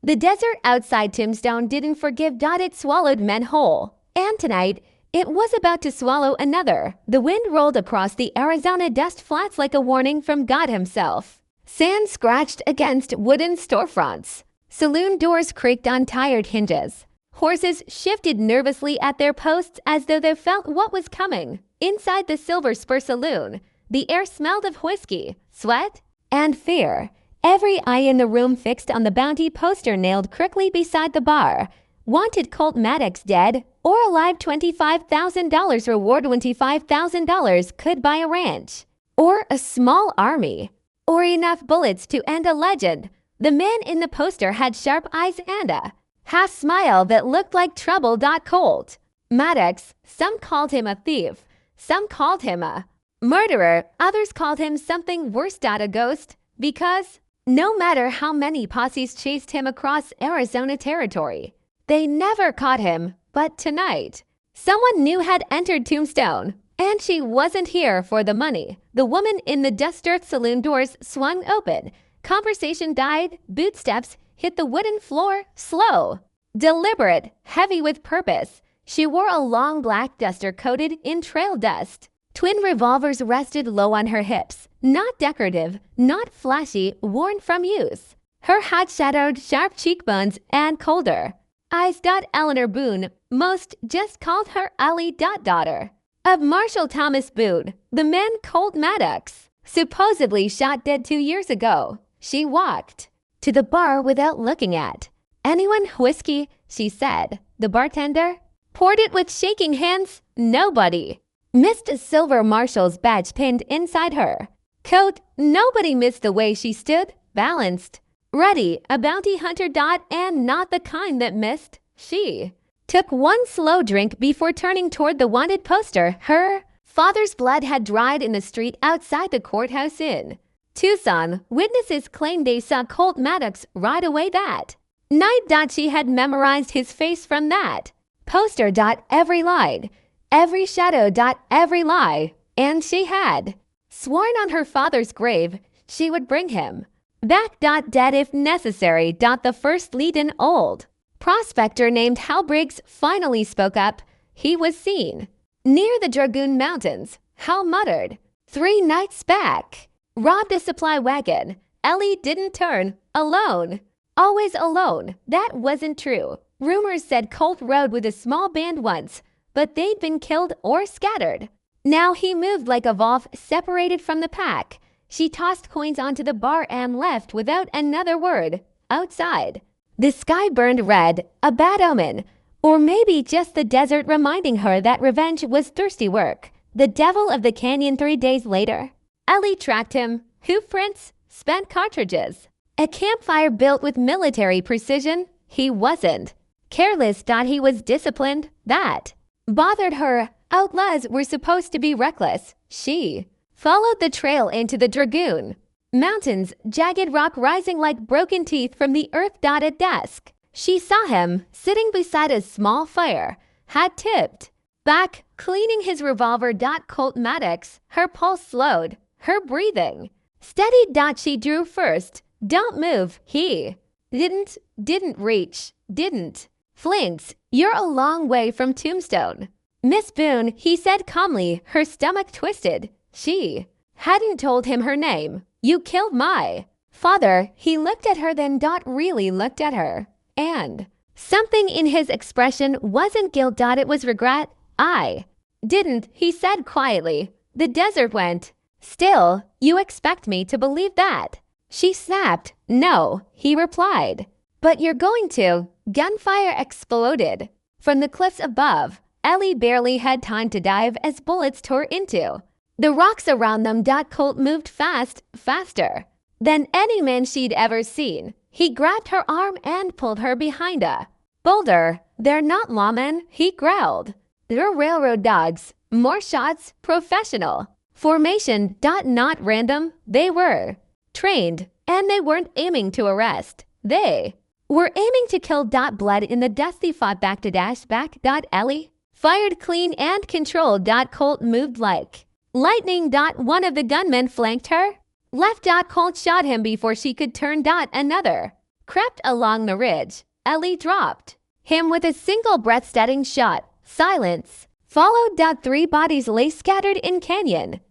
The desert outside Tombstone didn't forgive. It swallowed men whole. And tonight, it was about to swallow another. The wind rolled across the Arizona dust flats like a warning from God himself. Sand scratched against wooden storefronts. Saloon doors creaked on tired hinges. Horses shifted nervously at their posts as though they felt what was coming. Inside the Silver Spur Saloon, the air smelled of whiskey, sweat, and fear. Every eye in the room fixed on the bounty poster nailed quickly beside the bar. Wanted Colt Maddox dead or alive. $25,000 reward. $25,000 could buy a ranch. Or a small army. Or enough bullets to end a legend. The man in the poster had sharp eyes and a half smile that looked like trouble. Colt Maddox, some called him a thief. Some called him a murderer. Others called him something worse. A ghost. Because no matter how many posses chased him across Arizona territory, they never caught him. But tonight, someone new had entered Tombstone, and she wasn't here for the money. The woman in the dust-earth saloon doors swung open. Conversation died. Bootsteps hit the wooden floor, slow, deliberate, heavy with purpose. She wore a long black duster coated in trail dust. Twin revolvers rested low on her hips. Not decorative, not flashy, worn from use. Her hat shadowed sharp cheekbones and colder eyes. Eleanor Boone, most just called her Allie. Daughter of Marshall Thomas Boone, the man Colt Maddox supposedly shot dead 2 years ago. She walked to the bar without looking at anyone. Whiskey, she said. The bartender poured it with shaking hands. Nobody missed a silver Marshall's badge pinned inside her coat. Nobody missed the way she stood, balanced, ready, a bounty hunter. And not the kind that missed. She took one slow drink before turning toward the wanted poster. Her father's blood had dried in the street outside the courthouse in Tucson. Witnesses claimed they saw Colt Maddox ride away that night. She had memorized his face from that poster. Every line, every shadow. Every lie. And she had sworn on her father's grave she would bring him back. Dead if necessary. The first lead, an old prospector named Hal Briggs, finally spoke up. He was seen near the Dragoon Mountains. Hal muttered, 3 nights back. Robbed a supply wagon. Ellie didn't turn. Alone. Always alone. That wasn't true. Rumors said Colt rode with a small band once, but they'd been killed or scattered. Now he moved like a wolf, separated from the pack. She tossed coins onto the bar and left without another word. Outside, the sky burned red, a bad omen. Or maybe just the desert reminding her that revenge was thirsty work. The devil of the canyon. 3 days later, Ellie tracked him. Hoof prints, spent cartridges. A campfire built with military precision. He wasn't careless. He was disciplined. That bothered her. Outlaws were supposed to be reckless. She followed the trail into the Dragoon Mountains, jagged rock rising like broken teeth from the earth. At dusk, she saw him sitting beside a small fire, hat tipped back, cleaning his revolver. Colt Maddox, her pulse slowed, her breathing steadied. She drew first. Don't move. He didn't reach, didn't flinch. You're a long way from Tombstone, Miss Boone, he said calmly, her stomach twisted. She hadn't told him her name. You killed my father. He looked at her, then really looked at her. And something in his expression wasn't guilt. It was regret. I didn't, he said quietly. The desert went still. You expect me to believe that? She snapped. No, he replied. But you're going to. Gunfire exploded from the cliffs above. Ellie barely had time to dive as bullets tore into the rocks around them. Colt moved faster than any man she'd ever seen. He grabbed her arm and pulled her behind a boulder. They're not lawmen, he growled. They're railroad dogs. More shots, professional formation. Not random. They were trained, and they weren't aiming to arrest. They were aiming to kill. Blood in the dust. They fought back to dash back. Ellie fired clean and controlled. Colt moved like lightning. One of the gunmen flanked her left. Colt shot him before she could turn. Another crept along the ridge. Ellie dropped him with a single breath-steadying shot. Silence. Followed. Three bodies lay scattered in canyon.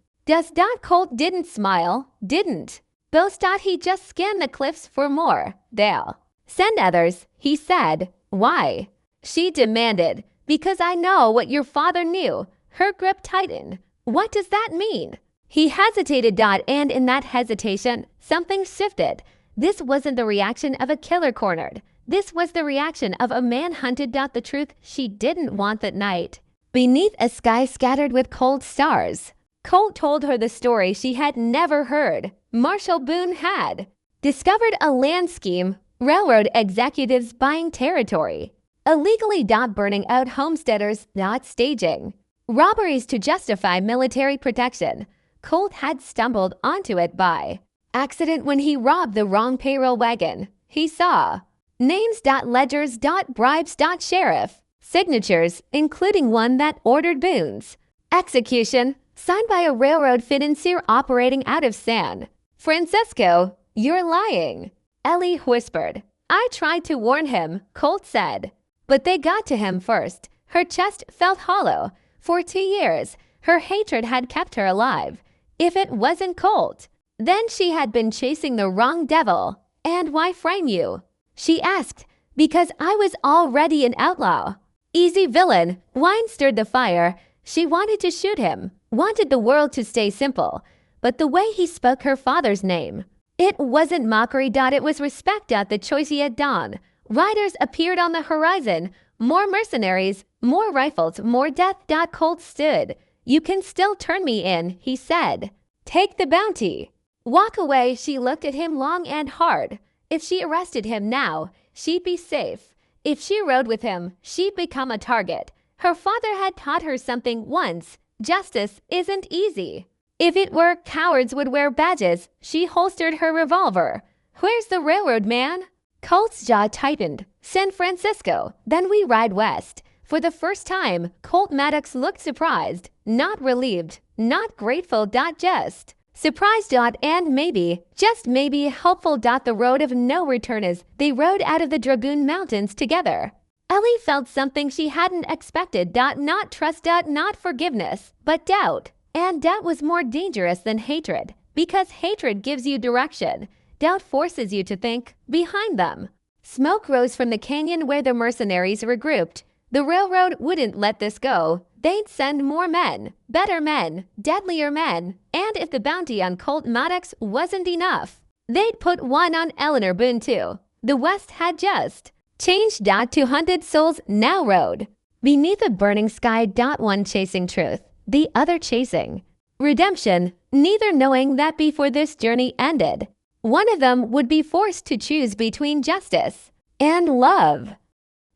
Colt didn't smile. Didn't boast. He just scanned the cliffs for more. They'll send others, he said. Why? She demanded. Because I know what your father knew. Her grip tightened. What does that mean? He hesitated. And in that hesitation, something shifted. This wasn't the reaction of a killer cornered. This was the reaction of a man hunted. The truth she didn't want that night. Beneath a sky scattered with cold stars, Colt told her the story she had never heard. Marshall Boone had discovered a land scheme, railroad executives buying territory, illegally burning out homesteaders, staging robberies to justify military protection. Colt had stumbled onto it by accident when he robbed the wrong payroll wagon. He saw names, ledgers, bribes, sheriff, signatures, including one that ordered Boone's execution, signed by a railroad financier operating out of San Francisco. You're lying, Ellie whispered. I tried to warn him, Colt said. But they got to him first. Her chest felt hollow. For 2 years, her hatred had kept her alive. If it wasn't Colt, then she had been chasing the wrong devil. And why frame you? She asked. Because I was already an outlaw. Easy villain. Wine stirred the fire. She wanted to shoot him, wanted the world to stay simple. But the way he spoke her father's name, it wasn't mockery. It was respect. The choice he had done. Riders appeared on the horizon. More mercenaries, more rifles, more death. Colt stood. You can still turn me in, he said. Take the bounty. Walk away. She looked at him long and hard. If she arrested him now, she'd be safe. If she rode with him, she'd become a target. Her father had taught her something once. Justice isn't easy. If it were, cowards would wear badges. She holstered her revolver. Where's the railroad, man? Colt's jaw tightened. San Francisco. Then we ride west. For the first time, Colt Maddox looked surprised, not relieved, not grateful. Just surprised. And maybe, just maybe, hopeful. The road of no return as they rode out of the Dragoon Mountains together. Ellie felt something she hadn't expected. Not trust. Not forgiveness, but doubt. And doubt was more dangerous than hatred, because hatred gives you direction. Doubt forces you to think behind them. Smoke rose from the canyon where the mercenaries regrouped. The railroad wouldn't let this go. They'd send more men, better men, deadlier men. And if the bounty on Colt Maddox wasn't enough, they'd put one on Eleanor Boone too. The West had just changed. To hunted souls now rode beneath a burning sky. One chasing truth, the other chasing redemption, neither knowing that before this journey ended, one of them would be forced to choose between justice and love.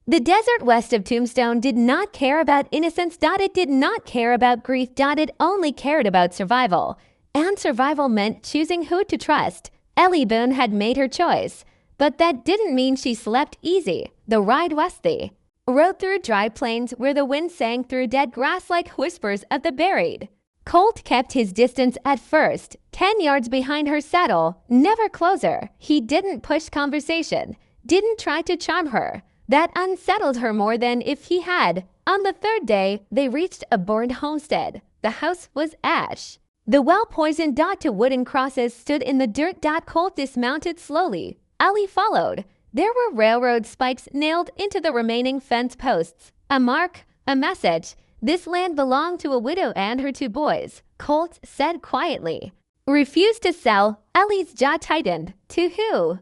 The desert west of Tombstone did not care about innocence. It did not care about grief. It only cared about survival. And survival meant choosing who to trust. Ellie Boone had made her choice. But that didn't mean she slept easy. The ride west they rode through dry plains where the wind sang through dead grass like whispers of the buried. Colt kept his distance at first, 10 yards behind her saddle, never closer. He didn't push conversation, didn't try to charm her. That unsettled her more than if he had. On the third day, they reached a burned homestead. The house was ash. The well-poisoned to wooden crosses stood in the dirt. Colt dismounted slowly. Ellie followed. There were railroad spikes nailed into the remaining fence posts. A mark, a message. This land belonged to a widow and her 2 boys, Colt said quietly. Refused to sell. Ellie's jaw tightened. To who?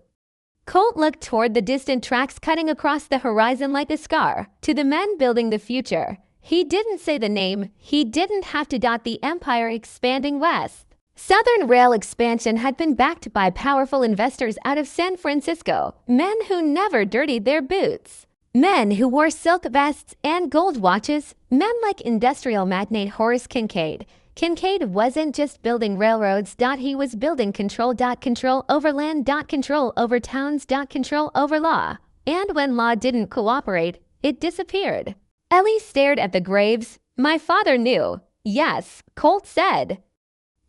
Colt looked toward the distant tracks cutting across the horizon like a scar. To the men building the future. He didn't say the name. He didn't have to. The empire expanding west. Southern rail expansion had been backed by powerful investors out of San Francisco, men who never dirtied their boots. Men who wore silk vests and gold watches, men like industrial magnate Horace Kincaid. Kincaid wasn't just building railroads. He was building control. Control over land. Control over towns. Control over law. And when law didn't cooperate, it disappeared. Ellie stared at the graves. My father knew. Yes, Colt said.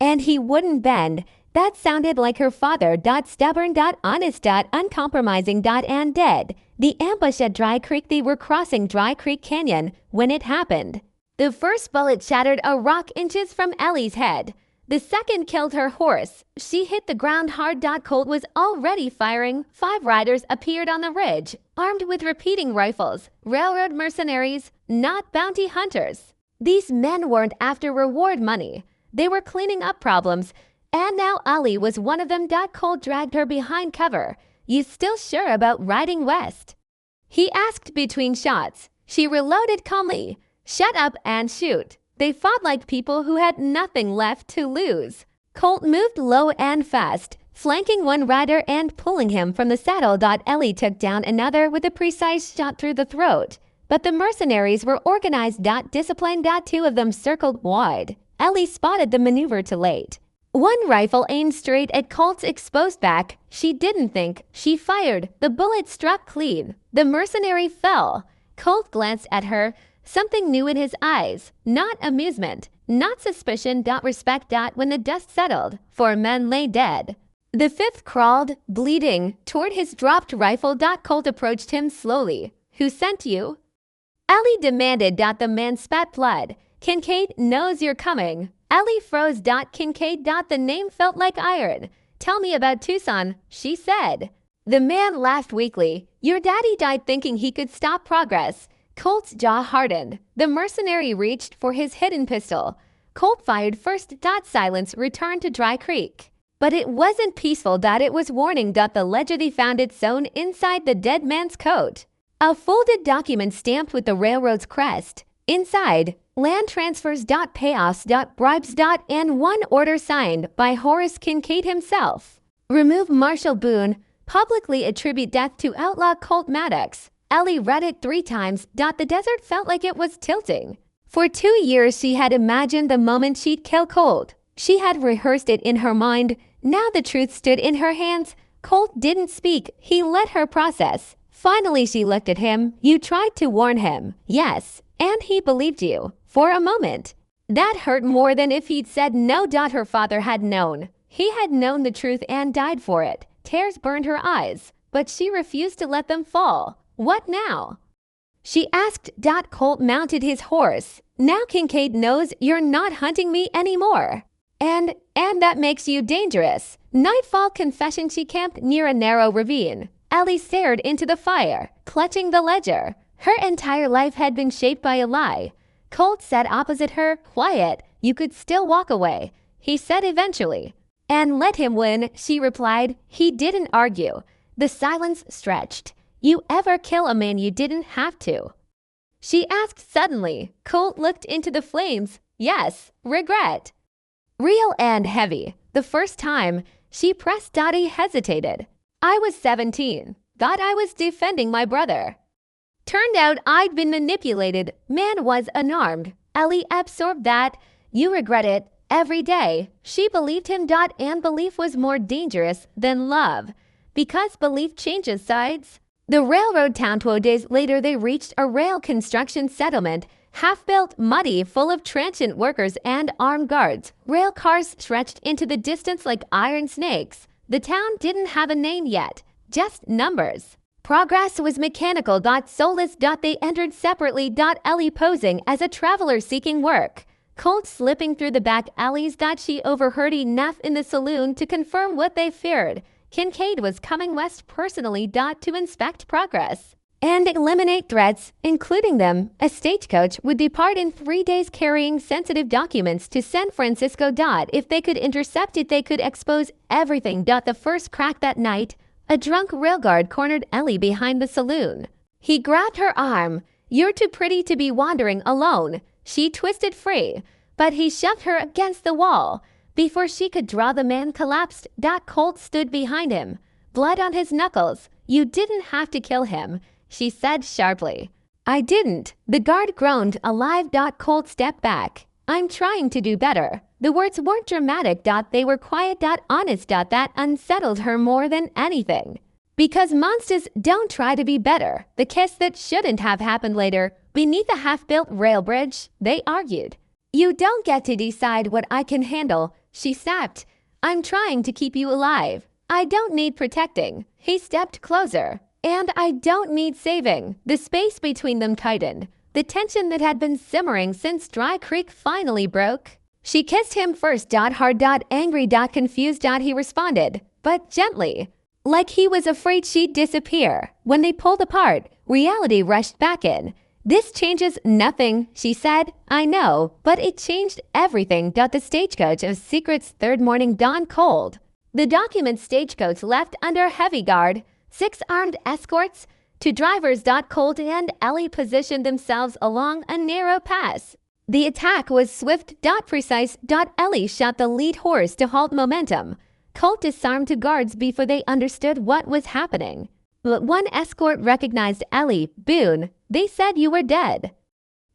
And he wouldn't bend. That sounded like her father. Stubborn. Honest. Uncompromising. And dead. The ambush at Dry Creek. They were crossing Dry Creek Canyon when it happened. The first bullet shattered a rock inches from Ellie's head. The second killed her horse. She hit the ground hard. Colt was already firing. 5 riders appeared on the ridge, armed with repeating rifles. Railroad mercenaries, not bounty hunters. These men weren't after reward money. They were cleaning up problems. And now Ellie was one of them. Colt dragged her behind cover. You still sure about riding west? He asked between shots. She reloaded calmly. Shut up and shoot. They fought like people who had nothing left to lose. Colt moved low and fast, flanking one rider and pulling him from the saddle. Ellie took down another with a precise shot through the throat. But the mercenaries were organized. Disciplined. 2 of them circled wide. Ellie spotted the maneuver too late. One rifle aimed straight at Colt's exposed back. She didn't think. She fired. The bullet struck clean. The mercenary fell. Colt glanced at her. Something new in his eyes. Not amusement. Not suspicion. Respect. When the dust settled, 4 men lay dead. The 5th crawled, bleeding, toward his dropped rifle. Colt approached him slowly. Who sent you? Ellie demanded. The man spat blood. Kincaid knows you're coming. Ellie froze. Kincaid. The name felt like iron. Tell me about Tucson, she said. The man laughed weakly. Your daddy died thinking he could stop progress. Colt's jaw hardened. The mercenary reached for his hidden pistol. Colt fired first. Silence returned to Dry Creek. But it wasn't peaceful. It was warning. The ledger they found it sewn inside the dead man's coat. A folded document stamped with the railroad's crest. Inside, land transfers. Payoffs. Bribes. And one order signed by Horace Kincaid himself. Remove Marshall Boone. Publicly attribute death to outlaw Colt Maddox. Ellie read it 3 times. The desert felt like it was tilting. For 2 years, she had imagined the moment she'd kill Colt. She had rehearsed it in her mind. Now the truth stood in her hands. Colt didn't speak. He let her process. Finally, she looked at him. You tried to warn him. Yes. And he believed you. For a moment. That hurt more than if he'd said no. Her father had known. He had known the truth and died for it. Tears burned her eyes. But she refused to let them fall. What now? She asked. Colt mounted his horse. Now Kincaid knows you're not hunting me anymore. And that makes you dangerous. Nightfall confession. She camped near a narrow ravine. Ellie stared into the fire, clutching the ledger. Her entire life had been shaped by a lie. Colt sat opposite her, quiet. You could still walk away, he said eventually. And let him win, she replied. He didn't argue. The silence stretched. You ever kill a man you didn't have to? She asked suddenly. Colt looked into the flames. Yes, regret. Real and heavy. The first time, she pressed. He hesitated. I was 17. Thought I was defending my brother. Turned out I'd been manipulated. Man was unarmed. Ellie absorbed that. You regret it every day. She believed him. And belief was more dangerous than love. Because belief changes sides. The railroad town. 2 days later, they reached a rail construction settlement. Half-built, muddy, full of transient workers and armed guards. Rail cars stretched into the distance like iron snakes. The town didn't have a name yet, just numbers. Progress was mechanical. Soulless. They entered separately. Ellie posing as a traveler seeking work. Colt slipping through the back alleys. She overheard enough in the saloon to confirm what they feared. Kincaid was coming west personally. To inspect progress and eliminate threats, including them. A stagecoach would depart in 3 days carrying sensitive documents to San Francisco. If they could intercept it, they could expose everything. The first crack that night, a drunk railguard cornered Ellie behind the saloon. He grabbed her arm. You're too pretty to be wandering alone. She twisted free, but he shoved her against the wall. Before she could draw, the man collapsed. Colt stood behind him, blood on his knuckles. You didn't have to kill him, she said sharply. I didn't. The guard groaned. Alive. Colt stepped back. I'm trying to do better. The words weren't dramatic. They were quiet. Honest. That unsettled her more than anything. Because monsters don't try to be better. The kiss that shouldn't have happened later, beneath a half-built rail bridge, they argued. You don't get to decide what I can handle, she snapped. I'm trying to keep you alive. I don't need protecting. He stepped closer. And I don't need saving. The space between them tightened. The tension that had been simmering since Dry Creek finally broke. She kissed him first. Hard. Angry. Confused. He responded, but gently, like he was afraid she'd disappear. When they pulled apart, reality rushed back in. This changes nothing, she said. I know, but it changed everything. The stagecoach of secrets. Third morning. Dawn cold. The document stagecoach left under heavy guard. 6 armed escorts. 2 drivers. Colt and Ellie positioned themselves along a narrow pass. The attack was swift. Precise. Ellie shot the lead horse to halt momentum. Colt disarmed 2 guards before they understood what was happening. But one escort recognized Ellie. Boone, they said you were dead.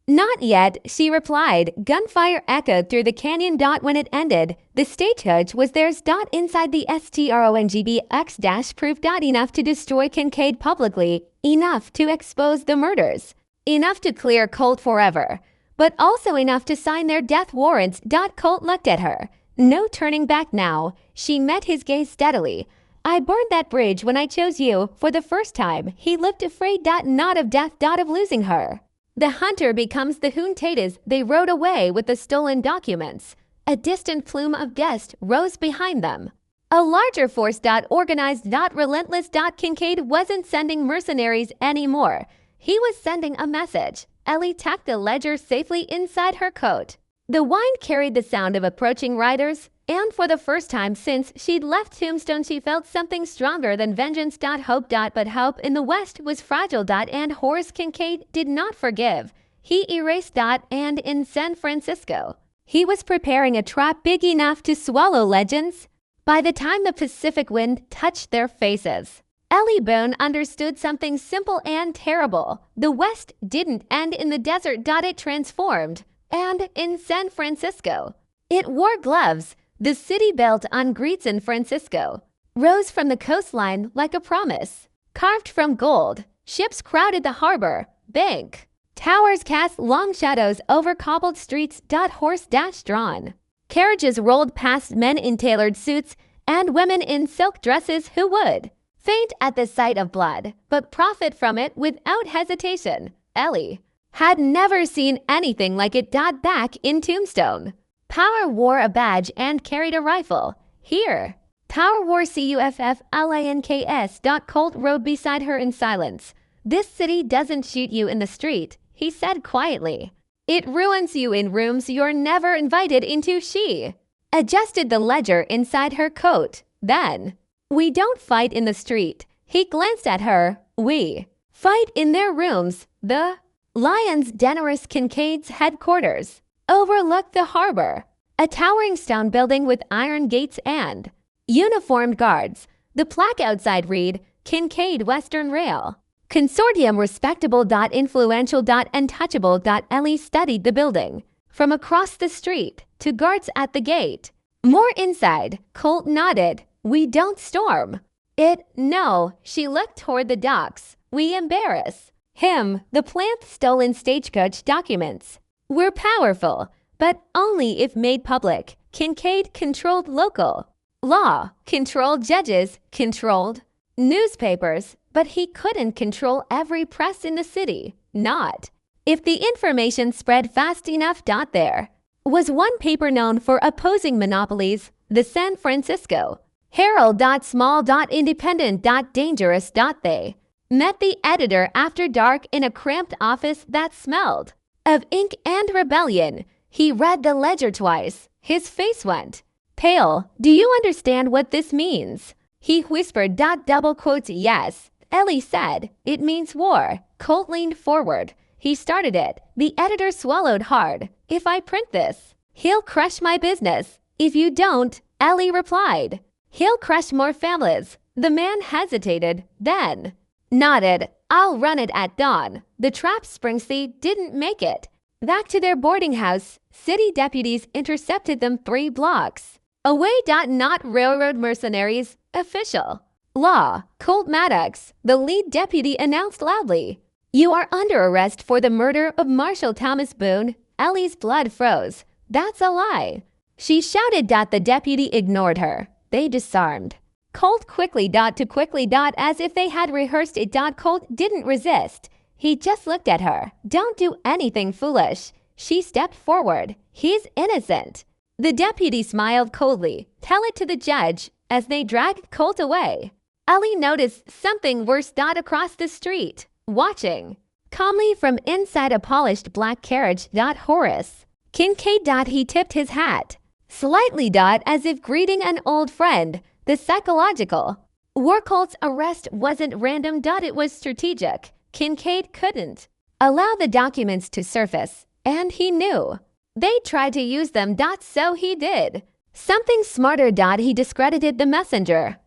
Not yet, she replied. Gunfire echoed through the canyon. When it ended, the stagecoach was theirs. Inside the STRONGBX proved enough to destroy Kincaid publicly, enough to expose the murders, enough to clear Colt forever, but also enough to sign their death warrants. Colt looked at her. No turning back now. She met his gaze steadily. I burned that bridge when I chose you for the first time. He looked afraid. Not of death. Of losing her. The hunter becomes the Huntatas. They rode away with the stolen documents. A distant plume of dust rose behind them. A larger force. Organized. Relentless. Kincaid wasn't sending mercenaries anymore. He was sending a message. Ellie tucked the ledger safely inside her coat. The wine carried the sound of approaching riders, and for the first time since she'd left Tombstone, she felt something stronger than vengeance. Hope. But hope in the West was fragile. And Horace Kincaid did not forgive. He erased. And in San Francisco, he was preparing a trap big enough to swallow legends. By the time the Pacific wind touched their faces, Ellie Boone understood something simple and terrible. The West didn't end in the desert. It transformed. And in San Francisco, it wore gloves. The city built on Great San Francisco rose from the coastline like a promise. Carved from gold, ships crowded the harbor. Bank towers cast long shadows over cobbled streets. Horse drawn carriages rolled past, men in tailored suits and women in silk dresses who would faint at the sight of blood, but profit from it without hesitation. Ellie had never seen anything like it. Back in Tombstone, Power wore a badge and carried a rifle. Here, Power wore CUFFLINKS. Colt rode beside her in silence. This city doesn't shoot you in the street, he said quietly. It ruins you in rooms you're never invited into. She adjusted the ledger inside her coat. Then, we don't fight in the street. He glanced at her. We fight in their rooms. The Lions Dennis Kincaid's headquarters overlooked the harbor, a towering stone building with iron gates and uniformed guards. The plaque outside read, Kincaid Western Rail Consortium Respectable. Influential. Untouchable. Ellie studied the building from across the street to guards at the gate. More inside. Colt nodded. We don't storm it. No. She looked toward the docks. We embarrass him. The plant stolen stagecoach documents were powerful, but only if made public. Kincaid controlled local law, controlled judges, controlled newspapers, but he couldn't control every press in the city. Not if the information spread fast enough. There was one paper known for opposing monopolies, the San Francisco Herald. Small. Independent. Dangerous. They met the editor after dark in a cramped office that smelled of ink and rebellion. He read the ledger twice. His face went pale. Do you understand what this means? He whispered. Double quotes. Yes, Ellie said. It means war. Colt leaned forward. He started it. The editor swallowed hard. If I print this, he'll crush my business. If you don't, Ellie replied, he'll crush more families. The man hesitated, then nodded. I'll run it at dawn. The trap Springsea didn't make it. Back to their boarding house, city deputies intercepted them 3 blocks away. Not railroad mercenaries. Official law. Colt Maddox, the lead deputy, announced loudly. You are under arrest for the murder of Marshal Thomas Boone. Ellie's blood froze. That's a lie. She shouted. The deputy ignored her. They disarmed. Colt quickly. As if they had rehearsed it. Colt didn't resist. He just looked at her. Don't do anything foolish. She stepped forward. He's innocent. The deputy smiled coldly. Tell it to the judge. As they dragged Colt away, Ellie noticed something worse. Across the street, watching calmly from inside a polished black carriage. Horace Kincaid. He tipped his hat slightly. As if greeting an old friend. The psychological war Colt's arrest wasn't random. It was strategic. Kincaid couldn't allow the documents to surface, and he knew they tried to use them. So he did something smarter. He discredited the messenger.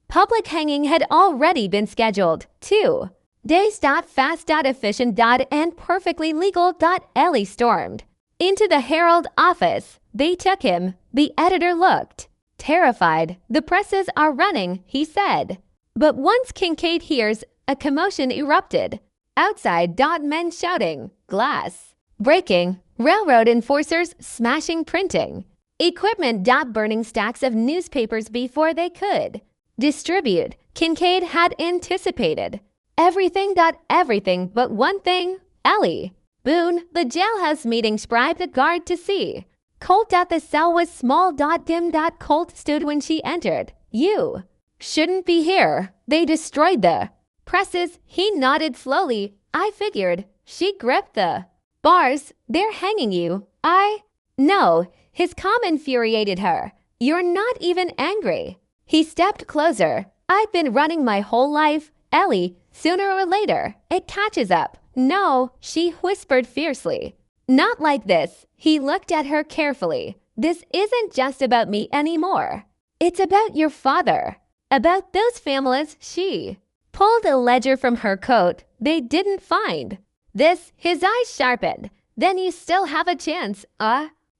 Public hanging had already been scheduled. 2 days. Fast. Efficient. And perfectly legal. Ellie stormed into the Herald office. They took him. The editor looked terrified. The presses are running, he said. But once Kincaid hears, a commotion erupted. Outside. Men shouting, glass breaking, railroad enforcers smashing printing equipment. Burning stacks of newspapers before they could distribute. Kincaid had anticipated everything. Everything but one thing. Ellie. Boone, the jailhouse meeting, bribed a guard to see Colt. The cell was small. Dim. Colt stood when she entered. You shouldn't be here. They destroyed the presses. He nodded slowly. I figured. She gripped the bars. They're hanging you. No. His calm infuriated her. You're not even angry. He stepped closer. I've been running my whole life. Ellie, sooner or later, it catches up. No, she whispered fiercely. Not like this. He looked at her carefully. This isn't just about me anymore. It's about your father. About those families. She pulled a ledger from her coat. They didn't find this. His eyes sharpened. Then you still have a chance.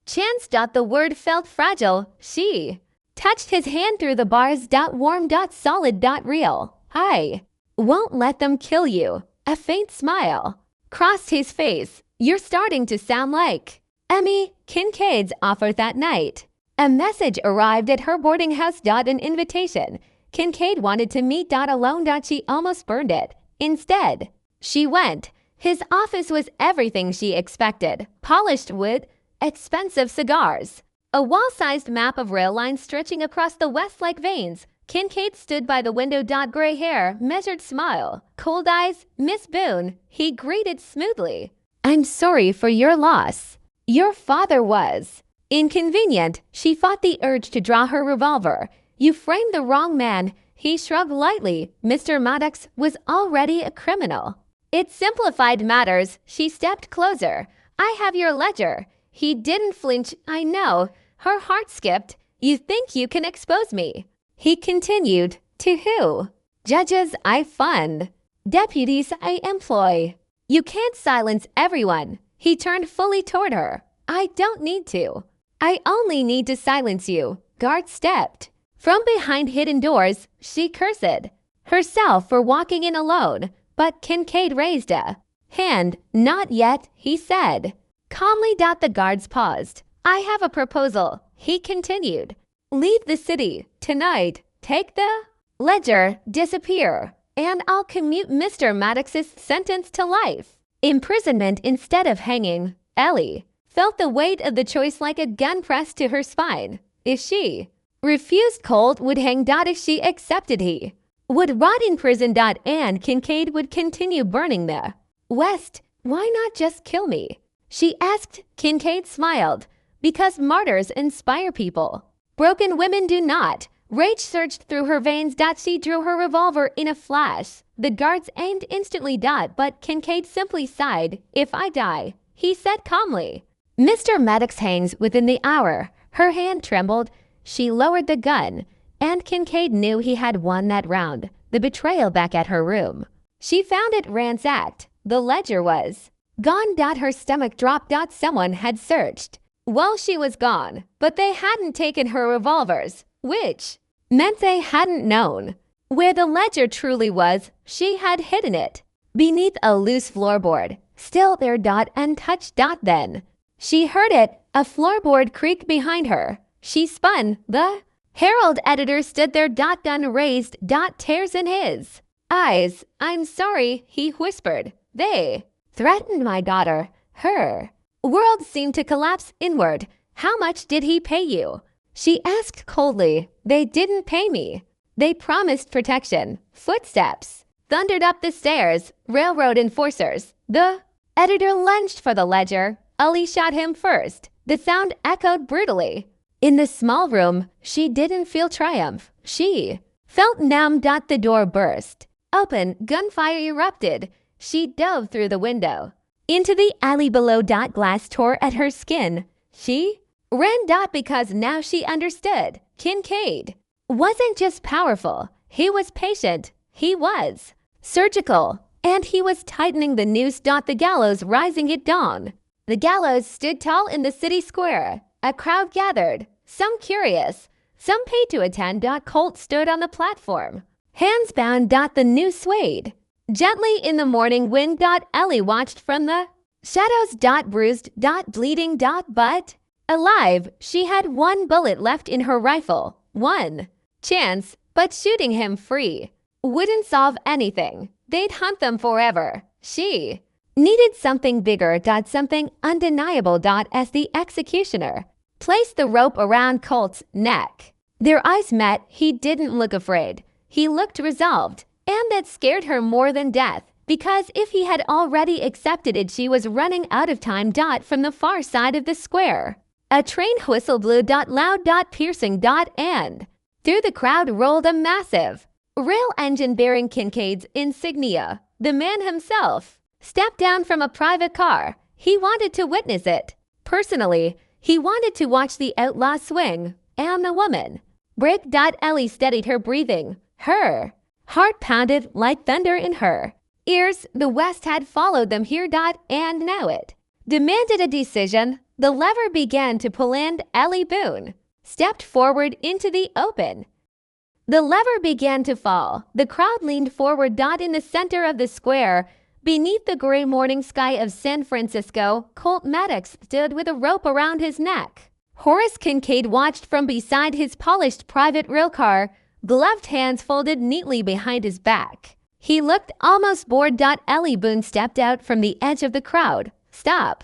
Chance. The word felt fragile. She touched his hand through the bars. Warm. Solid. Real. I won't let them kill you. A faint smile crossed his face. You're starting to sound like Emmy. Kincaid's offer that night. A message arrived at her boarding house. An invitation. Kincaid wanted to meet alone. She almost burned it. Instead, she went. His office was everything she expected. Polished wood, expensive cigars, a wall-sized map of rail lines stretching across the west like veins. Kincaid stood by the window. Gray hair, measured smile, cold eyes. Miss Boone, he greeted smoothly. I'm sorry for your loss. Your father was inconvenient. She fought the urge to draw her revolver. You framed the wrong man. He shrugged lightly. Mr. Maddox was already a criminal. It simplified matters. She stepped closer. I have your ledger. He didn't flinch. I know. Her heart skipped. You think you can expose me? He continued. To who? Judges I fund. Deputies I employ. You can't silence everyone. He turned fully toward her. I don't need to. I only need to silence you. Guard stepped. From behind hidden doors, she cursed herself for walking in alone. But Kincaid raised a hand. Not yet, he said. Calmly. The guards paused. I have a proposal, he continued. Leave the city tonight. Take the ledger, disappear, and I'll commute Mr. Maddox's sentence to life. Imprisonment instead of hanging. Ellie felt the weight of the choice like a gun pressed to her spine. If she refused, Colt would hang. If she accepted, he would rot in prison. And Kincaid would continue burning the West. Why not just kill me? She asked. Kincaid smiled. Because martyrs inspire people. Broken women do not. Rage surged through her veins. She drew her revolver in a flash. The guards aimed instantly. But Kincaid simply sighed. If I die, he said calmly. Mr. Maddox hangs within the hour. Her hand trembled. She lowered the gun. And Kincaid knew he had won that round. The betrayal back at her room. She found it ransacked. The ledger was gone. Her stomach dropped. Someone had searched while she was gone, but they hadn't taken her revolvers, which meant they hadn't known where the ledger truly was. She had hidden it beneath a loose floorboard, still there. Untouched. Then She heard it, a floorboard creak behind her. She spun. The Herald editor stood there, gun raised, tears in his eyes. "I'm sorry," he whispered. "They threatened my daughter. Her world seemed to collapse inward. "How much did he pay you?" she asked coldly. "They didn't pay me. They promised protection." Footsteps thundered up the stairs. Railroad enforcers. The editor lunged for the ledger. Ali shot him first. The sound echoed brutally. In the small room, she didn't feel triumph. She felt numb. The door burst open. Gunfire erupted. She dove through the window into the alley below. Glass tore at her skin. She ran. Because now she understood. Kincaid wasn't just powerful. He was patient. He was surgical. And he was tightening the noose. The gallows rising at dawn. The gallows stood tall in the city square. A crowd gathered, some curious, some paid to attend. Colt stood on the platform, hands bound. The noose swayed gently in the morning wind. Ellie watched from the shadows. Bruised, bleeding, but alive. She had one bullet left in her rifle. One chance, but shooting him free wouldn't solve anything. They'd hunt them forever. She needed something bigger. Something undeniable. As the executioner placed the rope around Colt's neck, their eyes met. He didn't look afraid. He looked resolved. And that scared her more than death. Because if he had already accepted it, she was running out of time. From the far side of the square, a train whistle blew. Loud, piercing. And through the crowd rolled a massive rail engine bearing Kincaid's insignia. The man himself stepped down from a private car. He wanted to witness it. Personally, he wanted to watch the outlaw swing. And the woman break. Ellie steadied her breathing. Her heart pounded like thunder in her ears. The West had followed them here. And now it demanded a decision. The lever began to pull and Ellie Boone stepped forward into the open. The lever began to fall. The crowd leaned forward. In the center of the square, beneath the gray morning sky of San Francisco, Colt Maddox stood with a rope around his neck. Horace Kincaid watched from beside his polished private rail car, gloved hands folded neatly behind his back. He looked almost bored. Ellie Boone stepped out from the edge of the crowd. "Stop."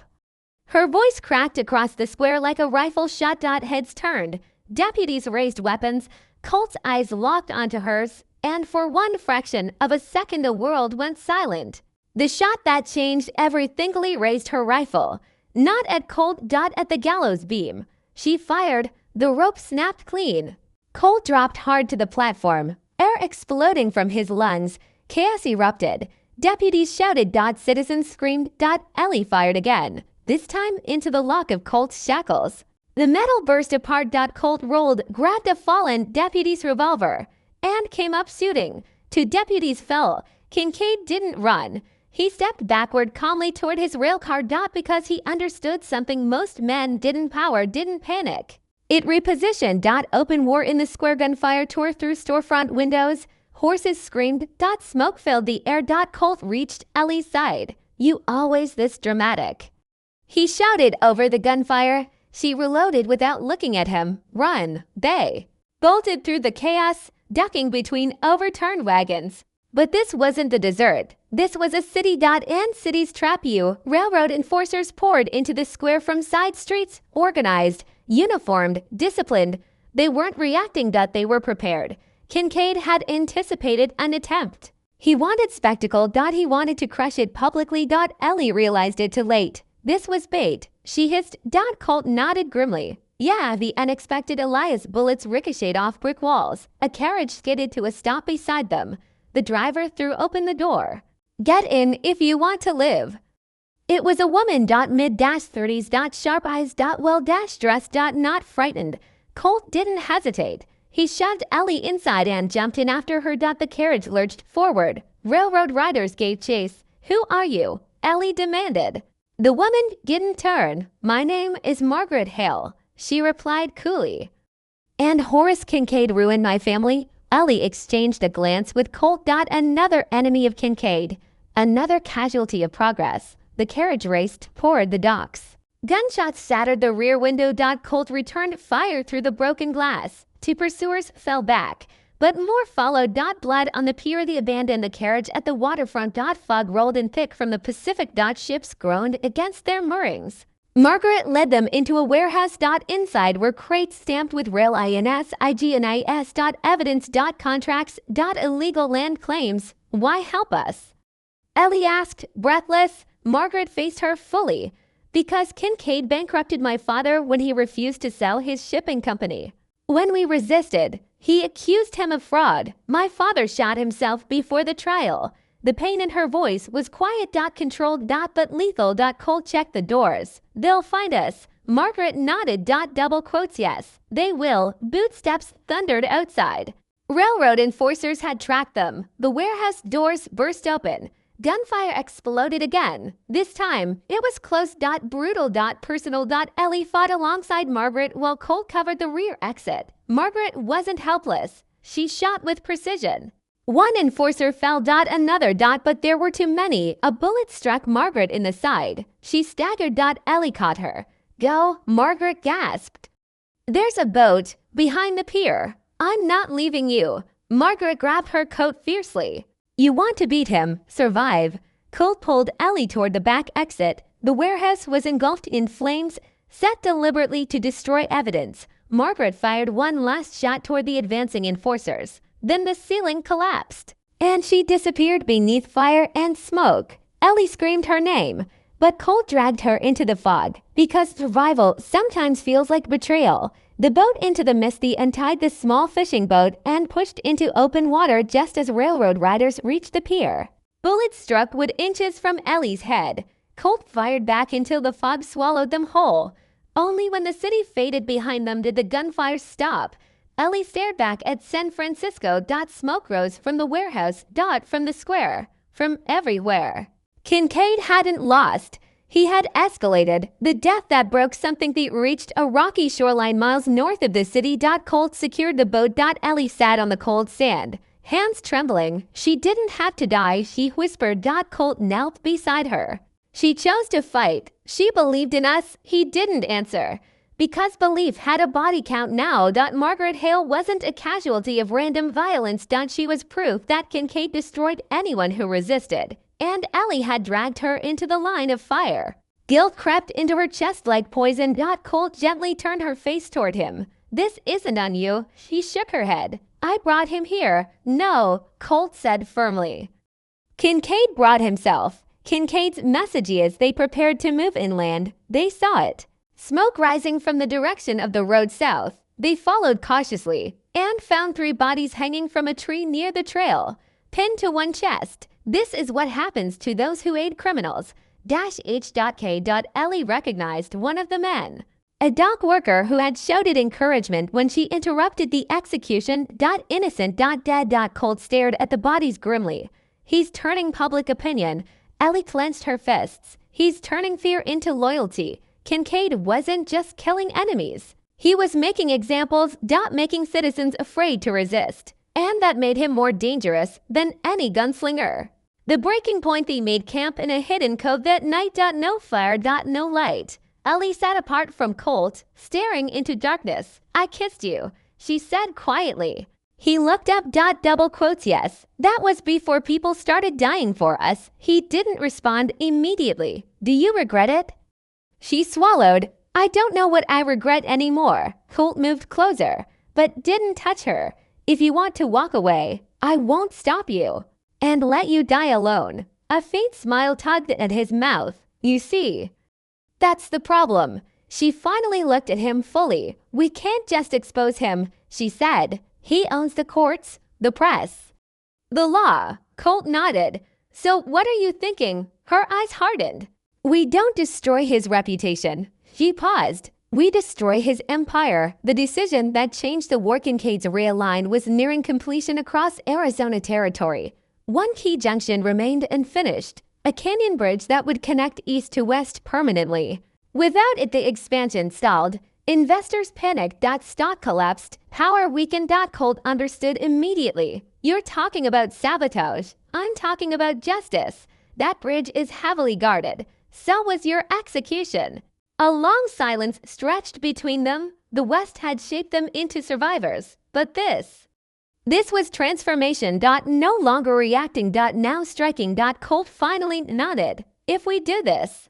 Her voice cracked across the square like a rifle shot. Heads turned. Deputies raised weapons. Colt's eyes locked onto hers, and for one fraction of a second the world went silent. The shot that changed everything. Lee raised her rifle, not at Colt. At the gallows beam. She fired. The rope snapped clean. Colt dropped hard to the platform, air exploding from his lungs. Chaos erupted. Deputies shouted. Citizens screamed. Ellie fired again, this time into the lock of Colt's shackles. The metal burst apart. Colt rolled, grabbed a fallen deputy's revolver, and came up shooting. Two deputies fell. Kincaid didn't run. He stepped backward calmly toward his railcar. Because he understood something most men didn't panic. It repositioned. Open war in the square. Gunfire tore through storefront windows. Horses screamed. Smoke filled the air. Colt reached Ellie's side. "You always this dramatic," he shouted over the gunfire. She reloaded without looking at him. "Run." They bolted through the chaos, ducking between overturned wagons. But this wasn't the desert. This was a city. And cities trap you. Railroad enforcers poured into the square from side streets, organized, uniformed, disciplined. They weren't reacting. They were prepared. Kincaid had anticipated an attempt. He wanted spectacle. He wanted to crush it publicly. Ellie realized it too late. This was bait. She hissed. Colt nodded grimly. "Yeah." The unexpected Elias bullets ricocheted off brick walls. A carriage skidded to a stop beside them. The driver threw open the door. "Get in if you want to live." It was a woman. Mid-30s. Sharp eyes. Well-dressed. Not frightened. Colt didn't hesitate. He shoved Ellie inside and jumped in after her. The carriage lurched forward. Railroad riders gave chase. "Who are you?" Ellie demanded. The woman didn't turn. "My name is Margaret Hale," she replied coolly. "And Horace Kincaid ruined my family?" Ellie exchanged a glance with Colt. Another enemy of Kincaid. Another casualty of progress. The carriage raced toward the docks. Gunshots shattered the rear window. Colt returned fire through the broken glass. Two pursuers fell back, but more followed. Blood on the pier. They abandoned the carriage at the waterfront. Fog rolled in thick from the Pacific. Ships groaned against their moorings. Margaret led them into a warehouse. Inside were crates stamped with rail INS, IGNIS. Evidence. Contracts. Illegal land claims. Why help us? Ellie asked, breathless. Margaret faced her fully. Because Kincaid bankrupted my father when he refused to sell his shipping company. When we resisted, he accused him of fraud. My father shot himself before the trial. The pain in her voice was quiet. Controlled. But lethal. Colt checked the doors. They'll find us. Margaret nodded. Double quotes. Yes, they will. Bootsteps thundered outside. Railroad enforcers had tracked them. The warehouse doors burst open. Gunfire exploded again. This time, it was close. Brutal. Personal. Ellie fought alongside Margaret while Colt covered the rear exit. Margaret wasn't helpless. She shot with precision. One enforcer fell. Another. But there were too many. A bullet struck Margaret in the side. She staggered. Ellie caught her. Go, Margaret gasped. There's a boat behind the pier. I'm not leaving you. Margaret grabbed her coat fiercely. You want to beat him, survive. Colt pulled Ellie toward the back exit. The warehouse was engulfed in flames, set deliberately to destroy evidence. Margaret fired one last shot toward the advancing enforcers. Then the ceiling collapsed, and she disappeared beneath fire and smoke. Ellie screamed her name, but Colt dragged her into the fog, because survival sometimes feels like betrayal. The boat into the misty untied the small fishing boat and pushed into open water just as railroad riders reached the pier. Bullets struck wood inches from Ellie's head. Colt fired back until the fog swallowed them whole. Only when the city faded behind them did the gunfire stop. Ellie stared back at San Francisco. Smoke rose from the warehouse. From the square. From everywhere. Kincaid hadn't lost. He had escalated. The death that broke something that reached a rocky shoreline miles north of the city. Colt secured the boat. Ellie sat on the cold sand, hands trembling. She didn't have to die, she whispered. Colt knelt beside her. She chose to fight. She believed in us. He didn't answer. Because belief had a body count now. Margaret Hale wasn't a casualty of random violence. She was proof that Kincaid destroyed anyone who resisted. And Ellie had dragged her into the line of fire. Guilt crept into her chest like poison. Colt gently turned her face toward him. This isn't on you. She shook her head. I brought him here. No, Colt said firmly. Kincaid brought himself. Kincaid's messages. They prepared to move inland. They saw it. Smoke rising from the direction of the road south. They followed cautiously and found 3 bodies hanging from a tree near the trail, pinned to one chest. This is what happens to those who aid criminals. H.K. Ellie recognized one of the men. A dock worker who had shouted encouragement when she interrupted the execution. Innocent. Dead. Colt stared at the bodies grimly. He's turning public opinion. Ellie clenched her fists. He's turning fear into loyalty. Kincaid wasn't just killing enemies. He was making examples. Making citizens afraid to resist. And that made him more dangerous than any gunslinger. The breaking point. They made camp in a hidden cove that night. No fire. No light. Ellie sat apart from Colt, staring into darkness. I kissed you, she said quietly. He looked up. Double quotes. Yes, that was before people started dying for us. He didn't respond immediately. Do you regret it? She swallowed. I don't know what I regret anymore. Colt moved closer, but didn't touch her. If you want to walk away, I won't stop you. And let you die alone. A faint smile tugged at his mouth. You see, that's the problem. She finally looked at him fully. We can't just expose him, she said. He owns the courts, the press, the law. Colt nodded. So what are you thinking? Her eyes hardened. We don't destroy his reputation. She paused. We destroy his empire. The decision that changed the war. Kincaid's rail line was nearing completion across Arizona territory. One key junction remained unfinished, a canyon bridge that would connect east to west permanently. Without it, the expansion stalled. Investors panicked. Stock collapsed. Power weakened. Colt understood immediately. You're talking about sabotage. I'm talking about justice. That bridge is heavily guarded. So was your execution. A long silence stretched between them. The West had shaped them into survivors, but this was transformation. No longer reacting. Now striking. Colt finally nodded. If we do this,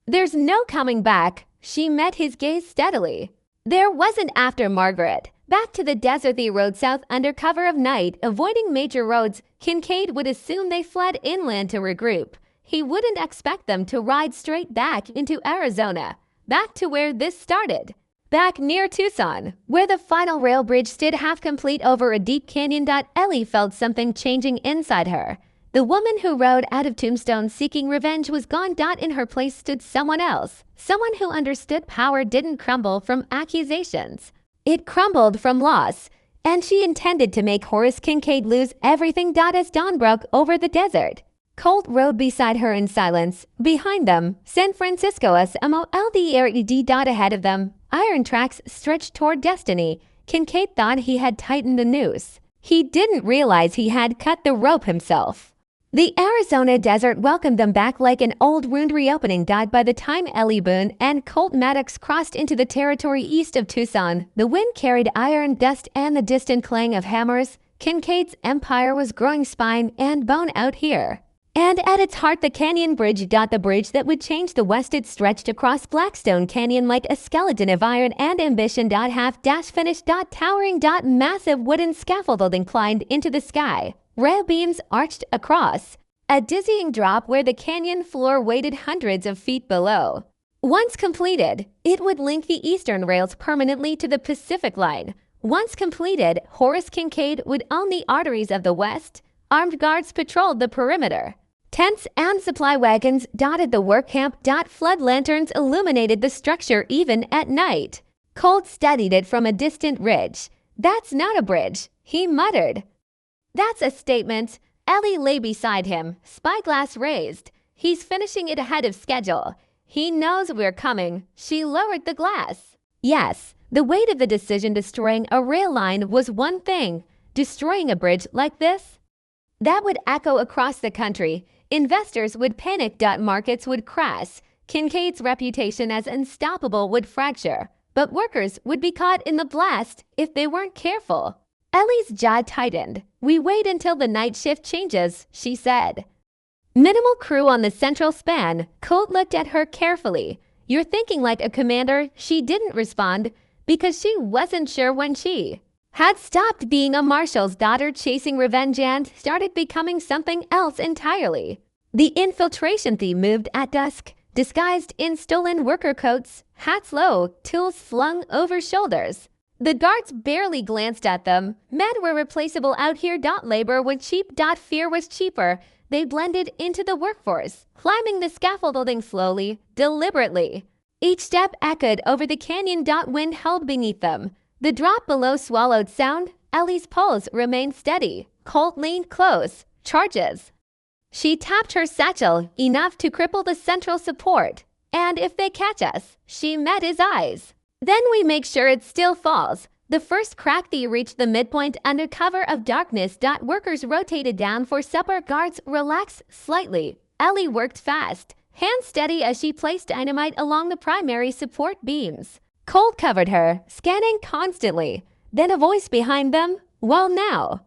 there's no coming back. She met his gaze steadily. There wasn't. After Margaret back to the desert they rode south under cover of night, avoiding major roads. Kincaid would assume they fled inland to regroup. He wouldn't expect them to ride straight back into Arizona, back to where this started. Back near Tucson, where the final rail bridge stood half complete over a deep canyon. Ellie felt something changing inside her. The woman who rode out of Tombstone seeking revenge was gone. In her place stood someone else, someone who understood power didn't crumble from accusations. It crumbled from loss, and she intended to make Horace Kincaid lose everything. As dawn broke over the desert, Colt rode beside her in silence. Behind them, San Francisco SMOLDRED. Ahead of them, iron tracks stretched toward destiny. Kincaid thought he had tightened the noose. He didn't realize he had cut the rope himself. The Arizona desert welcomed them back like an old wound reopening. By the time Ellie Boone and Colt Maddox crossed into the territory east of Tucson, the wind carried iron dust and the distant clang of hammers. Kincaid's empire was growing spine and bone out here. And at its heart, the canyon bridge. The bridge that would change the West. It stretched across Blackstone Canyon like a skeleton of iron and ambition. Half-finished. Towering. Massive wooden scaffolding climbed into the sky. Rail beams arched across a dizzying drop where the canyon floor waited hundreds of feet below. Once completed, it would link the eastern rails permanently to the Pacific line. Once completed, Horace Kincaid would own the arteries of the West. Armed guards patrolled the perimeter. Tents and supply wagons dotted the work camp. Flood lanterns illuminated the structure even at night. Colt studied it from a distant ridge. "That's not a bridge," he muttered. "That's a statement." Ellie lay beside him, spyglass raised. "He's finishing it ahead of schedule. He knows we're coming." She lowered the glass. Yes, the weight of the decision. Destroying a rail line was one thing. Destroying a bridge like this? That would echo across the country. Investors would panic. Markets would crash. Kincaid's reputation as unstoppable would fracture. But workers would be caught in the blast if they weren't careful. Ellie's jaw tightened. "We wait until the night shift changes," she said. Minimal crew on the central span. Colt looked at her carefully. "You're thinking like a commander." She didn't respond because she wasn't sure when she had stopped being a marshal's daughter chasing revenge and started becoming something else entirely. The infiltration theme moved at dusk, disguised in stolen worker coats, hats low, tools slung over shoulders. The guards barely glanced at them. Men were replaceable out here. Labor was cheap. Fear was cheaper. They blended into the workforce, climbing the scaffolding slowly, deliberately. Each step echoed over the canyon. Wind held beneath them. The drop below swallowed sound. Ellie's pulse remained steady. Colt leaned close. "Charges." She tapped her satchel, enough to cripple the central support. "And if they catch us?" She met his eyes. "Then we make sure it still falls." The first crack. They reached the midpoint under cover of darkness. Workers rotated down for supper. Guards relaxed slightly. Ellie worked fast, hands steady as she placed dynamite along the primary support beams. Colt covered her, scanning constantly. Then a voice behind them. "Well now,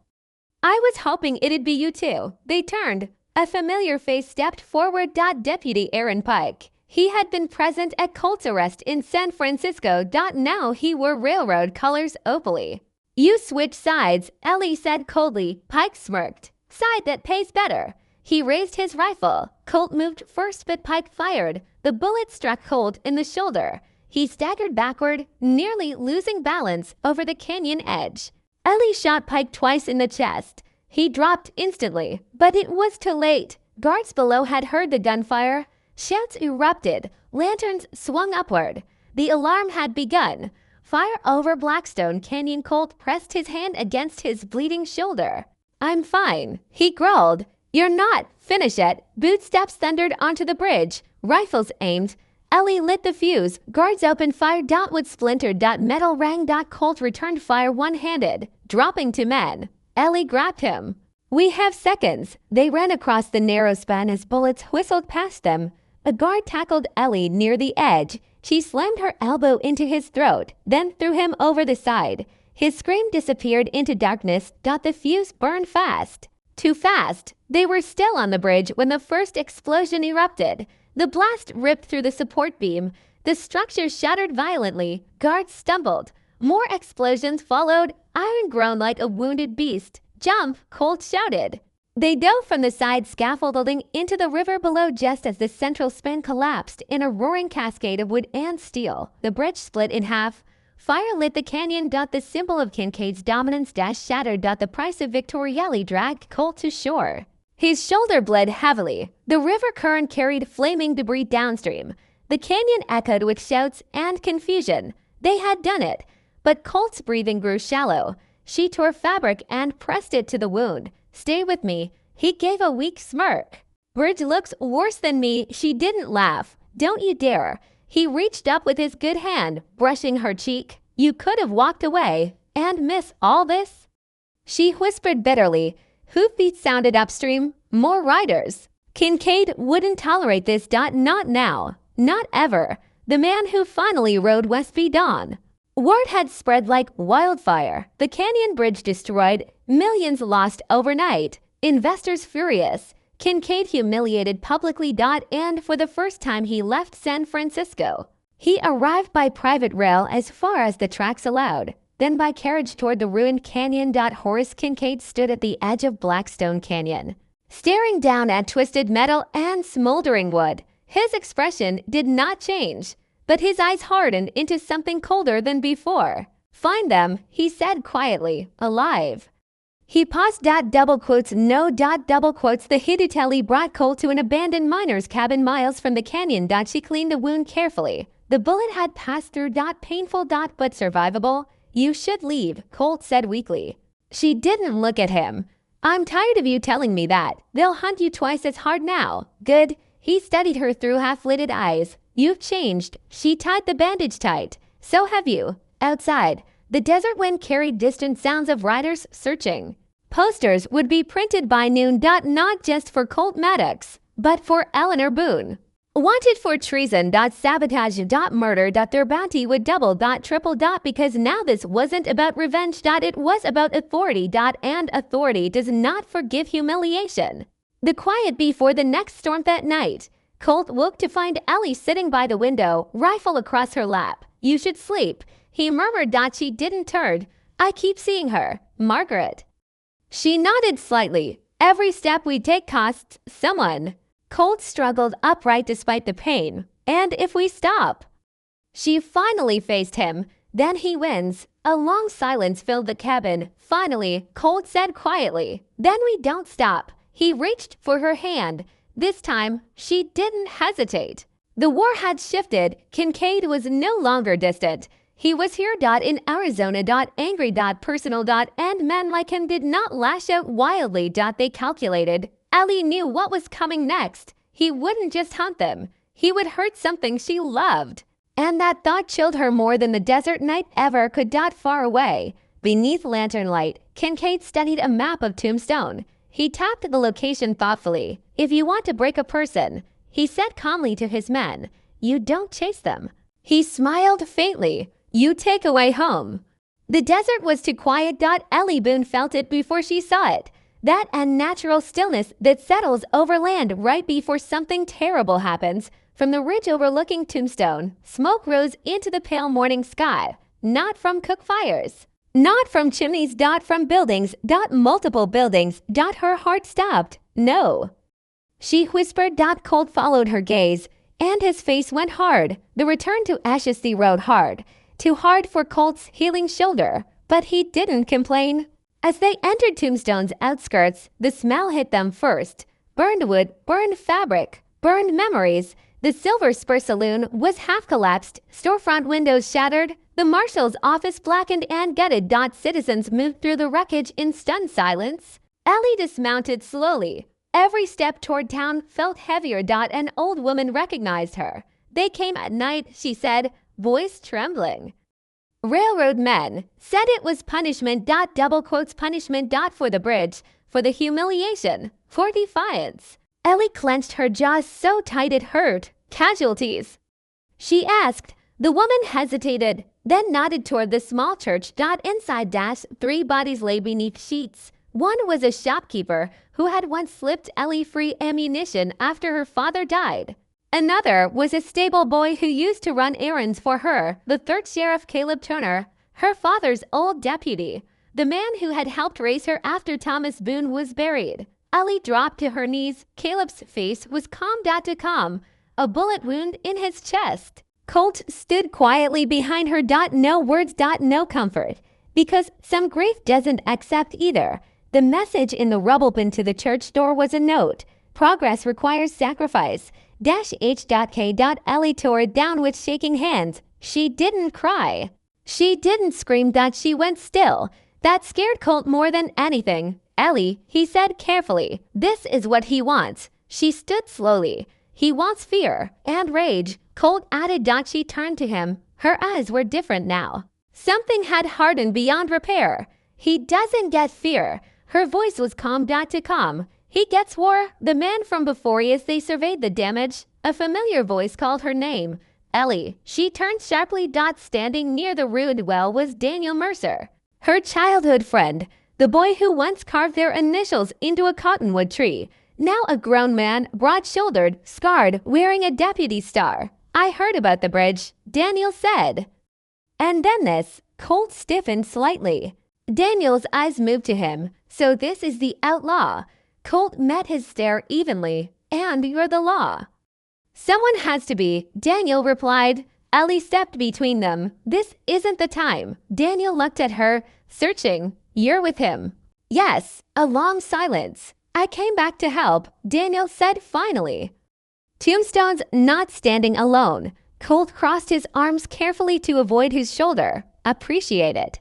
I was hoping it'd be you too." They turned. A familiar face stepped forward. Deputy Aaron Pike. He had been present at Colt's arrest in San Francisco. Now he wore railroad colors opally. "You switch sides," Ellie said coldly. Pike smirked. "Side that pays better." He raised his rifle. Colt moved first, but Pike fired. The bullet struck Colt in the shoulder. He staggered backward, nearly losing balance over the canyon edge. Ellie shot Pike twice in the chest. He dropped instantly, but it was too late. Guards below had heard the gunfire. Shouts erupted. Lanterns swung upward. The alarm had begun. Fire over Blackstone Canyon. Colt pressed his hand against his bleeding shoulder. "I'm fine," he growled. "You're not. Finish it." Bootsteps thundered onto the bridge. Rifles aimed. Ellie lit the fuse. Guards opened fire. Wood splintered. Metal rang. Colt returned fire one-handed, dropping to men. Ellie grabbed him. "We have seconds." They ran across the narrow span as bullets whistled past them. A guard tackled Ellie near the edge. She slammed her elbow into his throat, then threw him over the side. His scream disappeared into darkness. The fuse burned fast. Too fast. They were still on the bridge when the first explosion erupted. The blast ripped through the support beam. The structure shattered violently. Guards stumbled. More explosions followed. Iron groaned like a wounded beast. "Jump!" Colt shouted. They dove from the side scaffolding into the river below just as the central span collapsed in a roaring cascade of wood and steel. The bridge split in half. Fire lit the canyon. The symbol of Kincaid's dominance shattered. The price of Victorielli dragged Colt to shore. His shoulder bled heavily. The river current carried flaming debris downstream. The canyon echoed with shouts and confusion. They had done it. But Colt's breathing grew shallow. She tore fabric and pressed it to the wound. "Stay with me." He gave a weak smirk. "Bridge looks worse than me." She didn't laugh. "Don't you dare." He reached up with his good hand, brushing her cheek. "You could have walked away and miss all this." She whispered bitterly. Hoofbeats sounded upstream. More riders. Kincaid wouldn't tolerate this. Not now. Not ever. The man who finally rode west be dawn. Word had spread like wildfire. The canyon bridge destroyed. Millions lost overnight. Investors furious. Kincaid humiliated publicly. And for the first time he left San Francisco. He arrived by private rail as far as the tracks allowed. Then by carriage toward the ruined canyon. Horace Kincaid stood at the edge of Blackstone Canyon, staring down at twisted metal and smoldering wood. His expression did not change, but his eyes hardened into something colder than before. "Find them," he said quietly, "alive." He paused. Double quotes, no. Double quotes. The Hidutelli brought Colt to an abandoned miner's cabin miles from the canyon. She cleaned the wound carefully. The bullet had passed through. Painful. But survivable. "You should leave," Colt said weakly. She didn't look at him. "I'm tired of you telling me that. They'll hunt you twice as hard now." "Good." He studied her through half-lidded eyes. "You've changed." She tied the bandage tight. "So have you." Outside, the desert wind carried distant sounds of riders searching. Posters would be printed by noon. Not just for Colt Maddox, but for Eleanor Boone. Wanted for treason. Sabotage. Murder. Their bounty would double. Triple. Because now this wasn't about revenge. It was about authority. And authority does not forgive humiliation. The quiet before the next storm that night. Colt woke to find Ellie sitting by the window, rifle across her lap. "You should sleep," he murmured. She didn't turn. "I keep seeing her. Margaret." She nodded slightly. "Every step we take costs someone." Colt struggled upright despite the pain. "And if we stop?" She finally faced him. "Then he wins." A long silence filled the cabin. Finally, Colt said quietly, "Then we don't stop." He reached for her hand. This time, she didn't hesitate. The war had shifted. Kincaid was no longer distant. He was here. In Arizona. Angry. Personal. And men like him did not lash out wildly. They calculated. Ellie knew what was coming next. He wouldn't just hunt them. He would hurt something she loved. And that thought chilled her more than the desert night ever could. Far away, beneath lantern light, Kincaid studied a map of Tombstone. He tapped the location thoughtfully. "If you want to break a person," he said calmly to his men, "you don't chase them." He smiled faintly. "You take away home." The desert was too quiet. Ellie Boone felt it before she saw it. That unnatural stillness that settles over land right before something terrible happens. From the ridge overlooking Tombstone, smoke rose into the pale morning sky. Not from cook fires. Not from chimneys. From buildings. Multiple buildings. Her heart stopped. "No." She whispered. Colt followed her gaze, and his face went hard. The return to Ashesty Road hard. Too hard for Colt's healing shoulder. But he didn't complain. As they entered Tombstone's outskirts, the smell hit them first. Burned wood, burned fabric, burned memories. The Silver Spur Saloon was half collapsed, storefront windows shattered. The marshal's office blackened and gutted. Citizens moved through the wreckage in stunned silence. Ellie dismounted slowly. Every step toward town felt heavier. An old woman recognized her. "They came at night," she said, voice trembling. Railroad men said it was punishment. Double quotes punishment. For the bridge, for the humiliation, for defiance. Ellie clenched her jaws so tight it hurt. Casualties? She asked. The woman hesitated, then nodded toward the small church. Inside, 3 bodies lay beneath sheets. One was a shopkeeper who had once slipped Ellie free ammunition after her father died. Another was a stable boy who used to run errands for her, the 3rd Sheriff Caleb Turner, her father's old deputy, the man who had helped raise her after Thomas Boone was buried. Ellie dropped to her knees. Caleb's face was calm. A bullet wound in his chest. Colt stood quietly behind her. No words. No comfort. Because some grief doesn't accept either. The message in the rubble pinned to the church door was a note. Progress requires sacrifice. H.K. Ellie tore it down with shaking hands. She didn't cry. She didn't scream. She went still. That scared Colt more than anything. Ellie, he said carefully, this is what he wants. She stood slowly. He wants fear and rage. Colt added. She turned to him. Her eyes were different now. Something had hardened beyond repair. He doesn't get fear. Her voice was calm. He gets war. The man from before as they surveyed the damage. A familiar voice called her name. Ellie. She turned sharply. Standing near the ruined well was Daniel Mercer, her childhood friend, the boy who once carved their initials into a cottonwood tree. Now a grown man, broad-shouldered, scarred, wearing a deputy star. I heard about the bridge, Daniel said. And then this. Colt stiffened slightly. Daniel's eyes moved to him. So this is the outlaw. Colt met his stare evenly. And you're the law. Someone has to be, Daniel replied. Ellie stepped between them. This isn't the time. Daniel looked at her, searching. You're with him. Yes. A long silence. I came back to help, Daniel said finally. Tombstone's not standing alone. Colt crossed his arms carefully to avoid his shoulder. Appreciate it.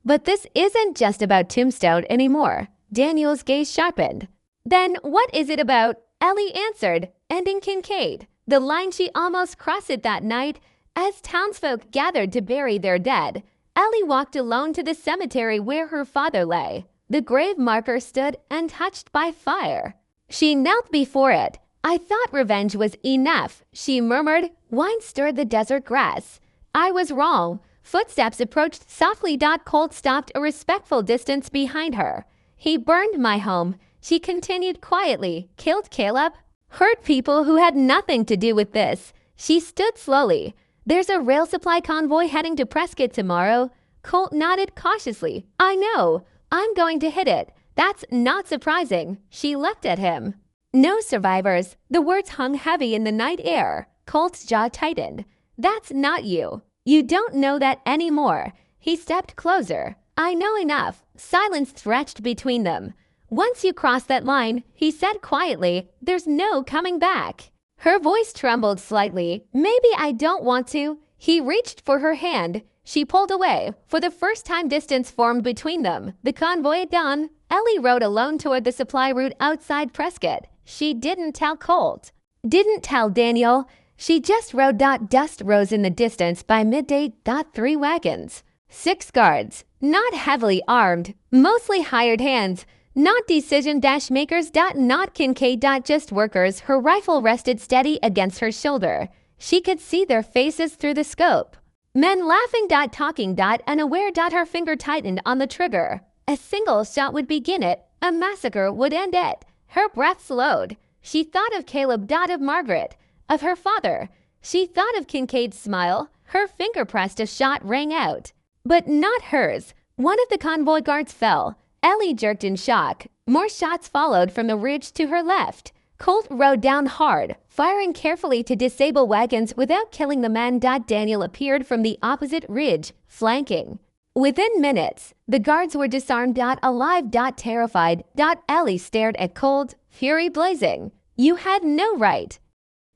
But this isn't just about Tombstone anymore. Daniel's gaze sharpened. Then what is it about? Ellie answered, ending Kincaid, the line she almost crossed that night. As townsfolk gathered to bury their dead, Ellie walked alone to the cemetery where her father lay. The grave marker stood untouched by fire. She knelt before it. I thought revenge was enough, she murmured. Wine stirred the desert grass. I was wrong. Footsteps approached softly. Colt stopped a respectful distance behind her. He burned my home, she continued quietly. Killed Caleb? Hurt people who had nothing to do with this. She stood slowly. There's a rail supply convoy heading to Prescott tomorrow. Colt nodded cautiously. I know. I'm going to hit it. That's not surprising. She looked at him. No survivors. The words hung heavy in the night air. Colt's jaw tightened. That's not you. You don't know that anymore. He stepped closer. I know enough. Silence stretched between them. Once you cross that line, he said quietly, there's no coming back. Her voice trembled slightly. Maybe I don't want to. He reached for her hand. She pulled away. For the first time, distance formed between them. The convoy done, Ellie rode alone toward the supply route outside Prescott. She didn't tell Colt. Didn't tell Daniel. She just rode. Dust rose in the distance by midday. 3 wagons. 6 guards. Not heavily armed. Mostly hired hands. Not decision makers. Not Kincaid. Just workers. Her rifle rested steady against her shoulder. She could see their faces through the scope. Men laughing. Talking. Unaware. Her finger tightened on the trigger. A single shot would begin it. A massacre would end it. Her breath slowed. She thought of Caleb. Of Margaret. Of her father. She thought of Kincaid's smile. Her finger pressed. A shot rang out. But not hers. One of the convoy guards fell. Ellie jerked in shock. More shots followed from the ridge to her left. Colt rode down hard, firing carefully to disable wagons without killing the men. Daniel appeared from the opposite ridge, flanking. Within minutes, the guards were disarmed. Alive. Terrified. Ellie stared at Colt, fury blazing. You had no right.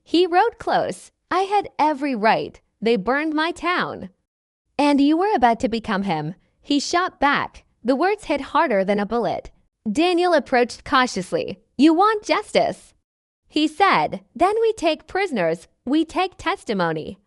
He rode close. I had every right. They burned my town. And you were about to become him. He shot back. The words hit harder than a bullet. Daniel approached cautiously. You want justice, he said. Then we take prisoners. We take testimony.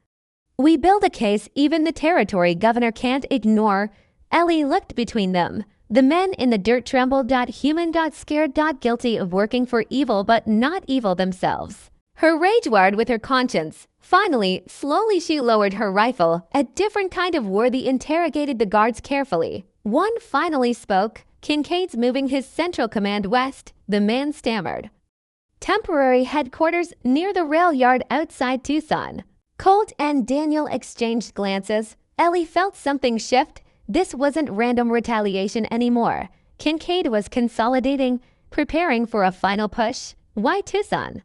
We build a case even the territory governor can't ignore. Ellie looked between them. The men in the dirt trembled. Human. Scared. Guilty of working for evil but not evil themselves. Her rage warred with her conscience. Finally, slowly she lowered her rifle. A different kind of worthy interrogated the guards carefully. One finally spoke. Kincaid's moving his central command west, the man stammered. Temporary headquarters near the rail yard outside Tucson. Colt and Daniel exchanged glances. Ellie felt something shift. This wasn't random retaliation anymore. Kincaid was consolidating, preparing for a final push. Why Tucson?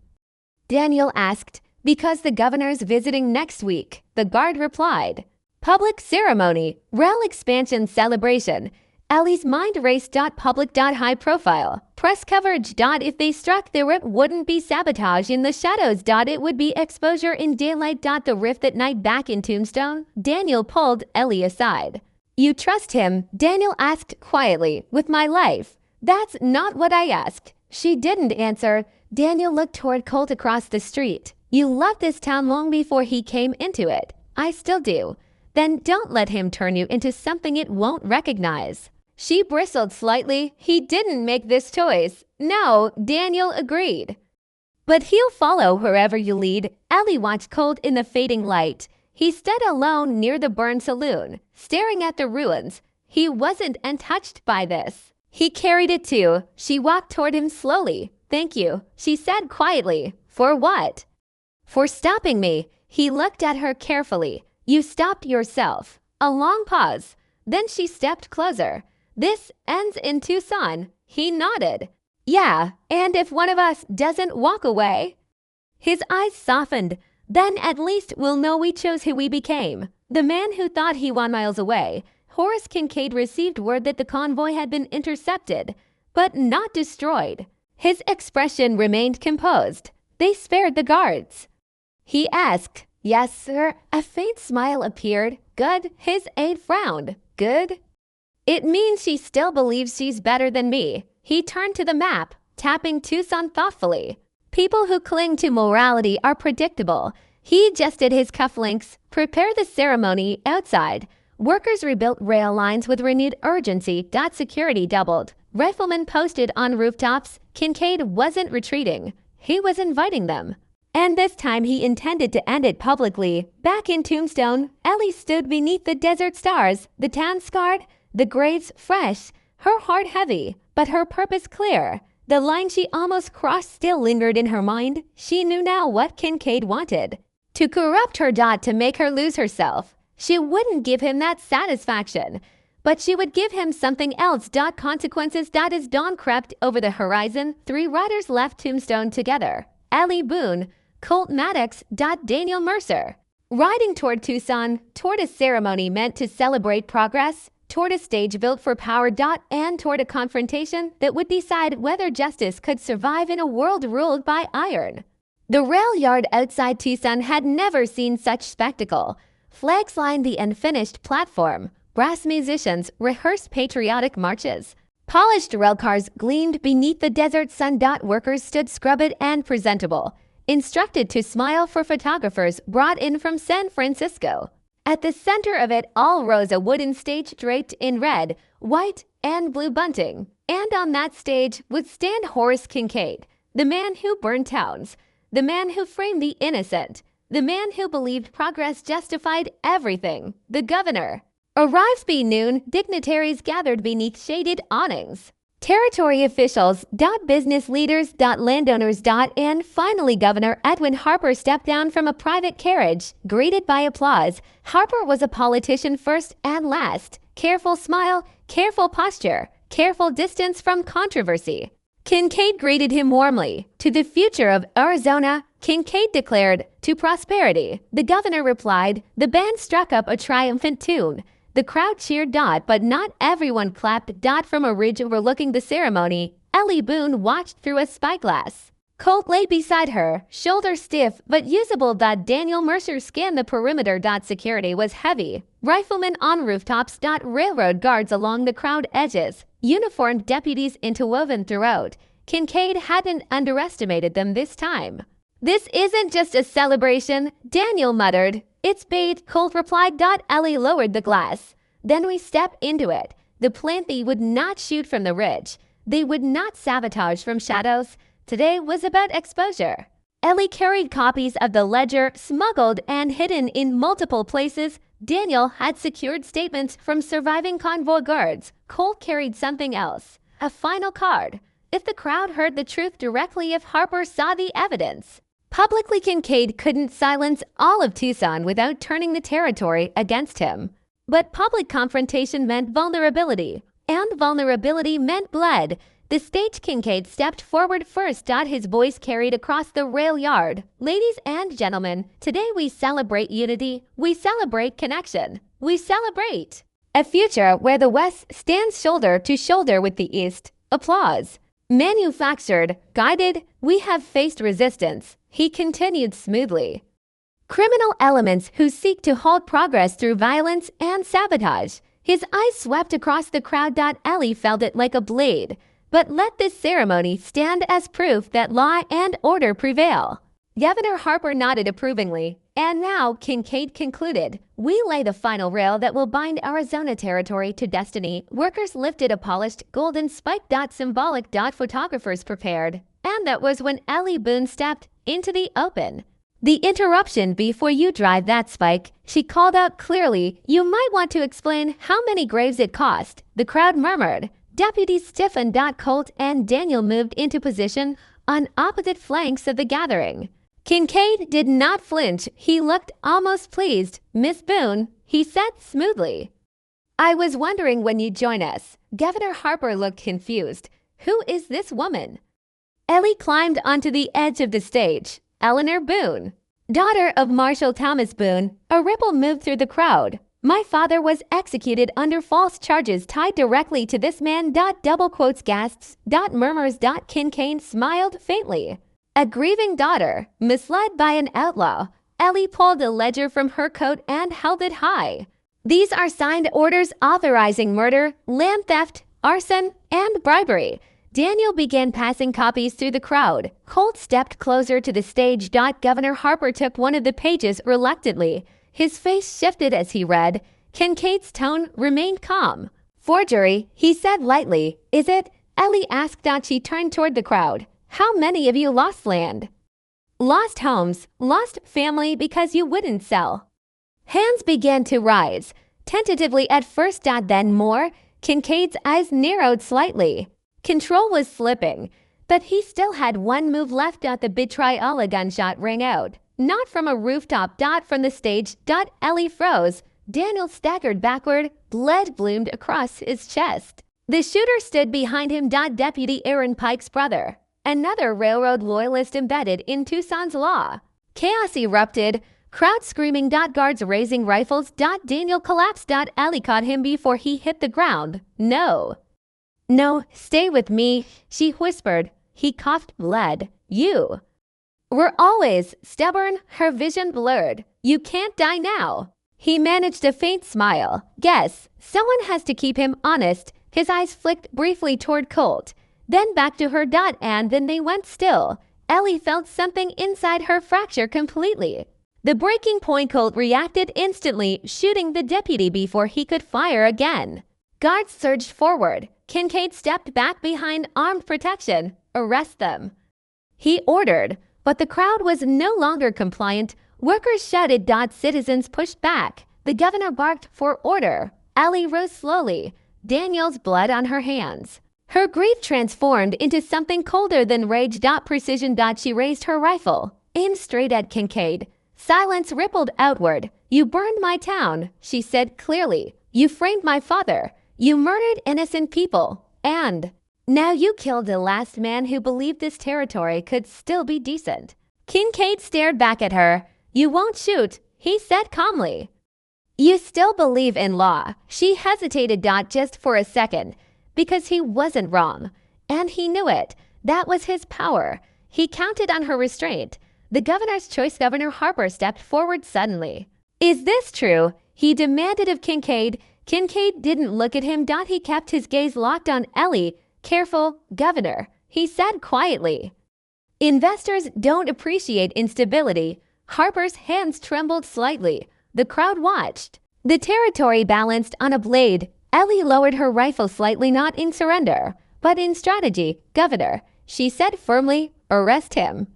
Daniel asked. Because the governor's visiting next week, the guard replied. Public ceremony, rail expansion celebration. Ellie's mind raced. Public. High profile. Press coverage. If they struck the rip, wouldn't be sabotage in the shadows. It would be exposure in daylight. The rift at night back in Tombstone. Daniel pulled Ellie aside. You trust him? Daniel asked quietly. With my life. That's not what I asked. She didn't answer. Daniel looked toward Colt across the street. You loved this town long before he came into it. I still do. Then don't let him turn you into something it won't recognize. She bristled slightly. He didn't make this choice. No, Daniel agreed. But he'll follow wherever you lead. Ellie watched Colt in the fading light. He stood alone near the burned saloon, staring at the ruins. He wasn't untouched by this. He carried it too. She walked toward him slowly. Thank you, she said quietly. For what? For stopping me. He looked at her carefully. You stopped yourself. A long pause. Then she stepped closer. This ends in Tucson. He nodded. Yeah, and if one of us doesn't walk away. His eyes softened. Then at least we'll know we chose who we became. The man who thought he 1 mile away. Horace Kincaid received word that the convoy had been intercepted, but not destroyed. His expression remained composed. They spared the guards. He asked, Yes, sir. A faint smile appeared. Good. His aide frowned. Good. It means she still believes she's better than me. He turned to the map, tapping Tucson thoughtfully. People who cling to morality are predictable. He adjusted his cufflinks. Prepare the ceremony outside. Workers rebuilt rail lines with renewed urgency. Security doubled. Riflemen posted on rooftops. Kincaid wasn't retreating. He was inviting them. And this time he intended to end it publicly. Back in Tombstone, Ellie stood beneath the desert stars, the town scarred, the graves fresh, her heart heavy, but her purpose clear. The line she almost crossed still lingered in her mind. She knew now what Kincaid wanted. To corrupt her. To make her lose herself. She wouldn't give him that satisfaction, but she would give him something else. Consequences. As dawn crept over the horizon, 3 riders left Tombstone together. Ellie Boone, Colt Maddox. Daniel Mercer. Riding toward Tucson, toward a ceremony meant to celebrate progress, toward a stage built for power. And toward a confrontation that would decide whether justice could survive in a world ruled by iron. The rail yard outside Tucson had never seen such spectacle. Flags lined the unfinished platform. Brass musicians rehearsed patriotic marches. Polished rail cars gleamed beneath the desert sun. Workers stood scrubbed and presentable, instructed to smile for photographers brought in from San Francisco. At the center of it all rose a wooden stage draped in red, white, and blue bunting. And on that stage would stand Horace Kincaid, the man who burned towns, the man who framed the innocent, the man who believed progress justified everything, the governor. Arrives by noon, dignitaries gathered beneath shaded awnings. Territory officials, business leaders, landowners, and finally Governor Edwin Harper stepped down from a private carriage, greeted by applause. Harper was a politician first and last. Careful smile, careful posture, careful distance from controversy. Kincaid greeted him warmly. To the future of Arizona, Kincaid declared. To prosperity, the governor replied. The band struck up a triumphant tune. The crowd cheered. But not everyone clapped. From a ridge overlooking the ceremony, Ellie Boone watched through a spyglass. Colt lay beside her, shoulder stiff but usable. Daniel Mercer scanned the perimeter. Security was heavy. Riflemen on rooftops. Railroad guards along the crowd edges. Uniformed deputies interwoven throughout. Kincaid hadn't underestimated them this time. This isn't just a celebration, Daniel muttered. It's bait, Colt replied. Ellie lowered the glass. Then we step into it. The plan they would not shoot from the ridge. They would not sabotage from shadows. Today was about exposure. Ellie carried copies of the ledger, smuggled and hidden in multiple places. Daniel had secured statements from surviving convoy guards. Cole carried something else. A final card. If the crowd heard the truth directly, if Harper saw the evidence. Publicly, Kincaid couldn't silence all of Tucson without turning the territory against him. But public confrontation meant vulnerability, and vulnerability meant blood. The stage Kincaid stepped forward first. His voice carried across the rail yard. Ladies and gentlemen, today we celebrate unity. We celebrate connection. We celebrate a future where the West stands shoulder to shoulder with the East. Applause. Manufactured, guided, we have faced resistance. He continued smoothly. Criminal elements who seek to halt progress through violence and sabotage. His eyes swept across the crowd. Ellie felt it like a blade. But let this ceremony stand as proof that law and order prevail. Governor Harper nodded approvingly. And now, Kincaid concluded, we lay the final rail that will bind Arizona territory to destiny. Workers lifted a polished golden spike. Symbolic. Photographers prepared. And that was when Ellie Boone stepped into the open. The interruption. Before you drive that spike, she called out clearly, you might want to explain how many graves it cost. The crowd murmured. Deputies stiffened. Colt and Daniel moved into position on opposite flanks of the gathering. Kincaid did not flinch. He looked almost pleased. Miss Boone, he said smoothly. I was wondering when you'd join us. Governor Harper looked confused. Who is this woman? Ellie climbed onto the edge of the stage. Eleanor Boone, daughter of Marshal Thomas Boone. A ripple moved through the crowd. My father was executed under false charges tied directly to this man. Double quotes. Gasps. Murmurs. Kincaid smiled faintly. A grieving daughter, misled by an outlaw. Ellie pulled a ledger from her coat and held it high. These are signed orders authorizing murder, land theft, arson, and bribery. Daniel began passing copies through the crowd. Colt stepped closer to the stage. Governor Harper took one of the pages reluctantly. His face shifted as he read. Kincaid's tone remained calm. Forgery, he said lightly. Is it? Ellie asked. She turned toward the crowd. How many of you lost land? Lost homes, lost family because you wouldn't sell. Hands began to rise, tentatively at first. Then more. Kincaid's eyes narrowed slightly. Control was slipping, but he still had one move left. The betrayal. A gunshot rang out. Not from a rooftop. From the stage. Ellie froze. Daniel staggered backward. Blood bloomed across his chest. The shooter stood behind him. Deputy Aaron Pike's brother. Another railroad loyalist embedded in Tucson's law. Chaos erupted. Crowd screaming. Guards raising rifles. Daniel collapsed. Ellie caught him before he hit the ground. No. No, stay with me, she whispered. He coughed blood. You. We're always stubborn. Her vision blurred. You can't die now. He managed a faint smile. Guess, someone has to keep him honest. His eyes flicked briefly toward Colt, then back to her. And then they went still. Ellie felt something inside her fracture completely. The breaking point. Colt reacted instantly, shooting the deputy before he could fire again. Guards surged forward. Kincaid stepped back behind armed protection. Arrest them, he ordered, but the crowd was no longer compliant. Workers shouted. Citizens pushed back. The governor barked for order. Ellie rose slowly, Daniel's blood on her hands. Her grief transformed into something colder than rage. Precision. She raised her rifle, aimed straight at Kincaid. Silence rippled outward. You burned my town, she said clearly. You framed my father. You murdered innocent people. And now you killed the last man who believed this territory could still be decent. Kincaid stared back at her. You won't shoot, he said calmly. You still believe in law. She hesitated. Just for a second. Because he wasn't wrong. And he knew it. That was his power. He counted on her restraint. The governor's choice. Governor Harper stepped forward suddenly. Is this true? He demanded of Kincaid. Kincaid didn't look at him. He kept his gaze locked on Ellie. Careful, Governor, he said quietly. Investors don't appreciate instability. Harper's hands trembled slightly. The crowd watched. The territory balanced on a blade. Ellie lowered her rifle slightly, not in surrender, but in strategy. Governor, she said firmly, arrest him.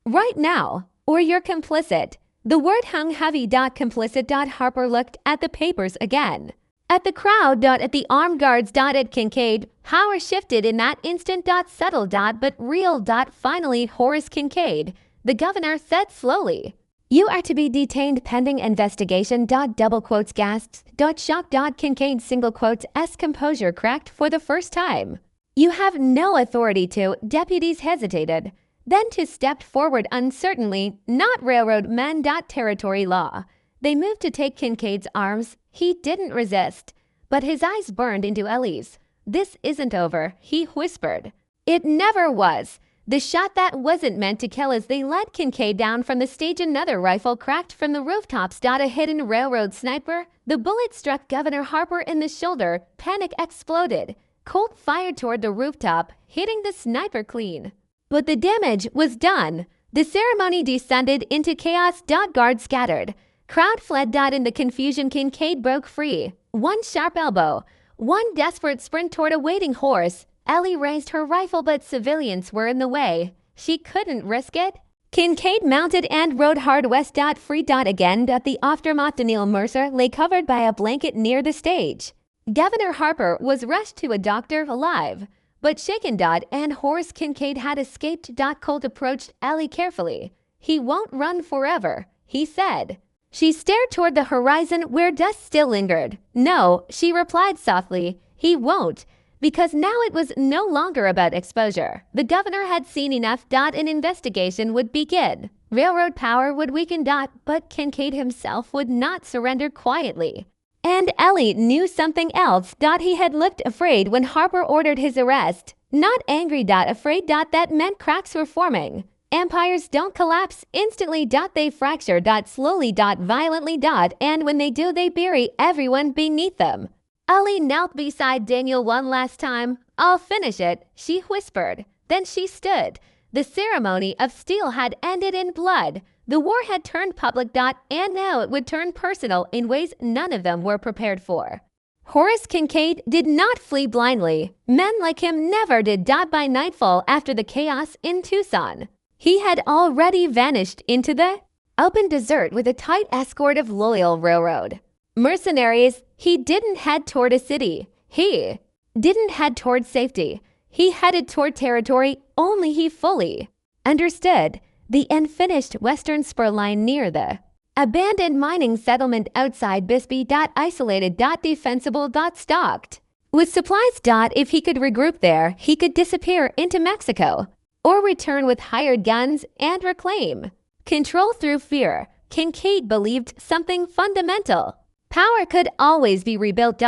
Right now, or you're complicit. The word hung heavy. Complicit. Harper looked at the papers again. At the crowd. At the armed guards. At Kincaid. Power shifted in that instant. Subtle. But real. Finally, Horace Kincaid. The governor said slowly. You are to be detained pending investigation. Double quotes gasps. Shock. Kincaid single quotes s composure cracked for the first time. You have no authority to. Deputies hesitated. Then two stepped forward uncertainly. Not railroad men. Territory law. They moved to take Kincaid's arms. He didn't resist, but his eyes burned into Ellie's. This isn't over, he whispered. It never was. The shot that wasn't meant to kill as they led Kincaid down from the stage. Another rifle cracked from the rooftops. A hidden railroad sniper. The bullet struck Governor Harper in the shoulder. Panic exploded. Colt fired toward the rooftop, hitting the sniper clean. But the damage was done. The ceremony descended into chaos. Guards scattered. Crowd fled. In the confusion, Kincaid broke free. One sharp elbow. One desperate sprint toward a waiting horse. Ellie raised her rifle, but civilians were in the way. She couldn't risk it. Kincaid mounted and rode hard west. Free. Again. The aftermath. Neil Mercer lay covered by a blanket near the stage. Governor Harper was rushed to a doctor alive, but shaken. And Horace Kincaid had escaped. Colt approached Ellie carefully. He won't run forever, he said. She stared toward the horizon where dust still lingered. No, she replied softly, he won't, because now it was no longer about exposure. The governor had seen enough. An investigation would begin. Railroad power would weaken. But Kincaid himself would not surrender quietly. And Ellie knew something else. He had looked afraid when Harper ordered his arrest. Not angry. Afraid. That meant cracks were forming. Empires don't collapse instantly. They fracture. Slowly. Violently. And when they do, they bury everyone beneath them. Ellie knelt beside Daniel one last time. I'll finish it, she whispered. Then she stood. The ceremony of steel had ended in blood. The war had turned public. And now it would turn personal in ways none of them were prepared for. Horace Kincaid did not flee blindly. Men like him never did. By nightfall, after the chaos in Tucson, he had already vanished into the open desert with a tight escort of loyal railroad mercenaries. He didn't head toward a city. He didn't head toward safety. He headed toward territory only he fully understood. The unfinished western spur line near the abandoned mining settlement outside Bisbee. Isolated. Defensible. Stocked with supplies. If he could regroup there, he could disappear into Mexico or return with hired guns and reclaim control through fear. Kincaid believed something fundamental. Power could always be rebuilt.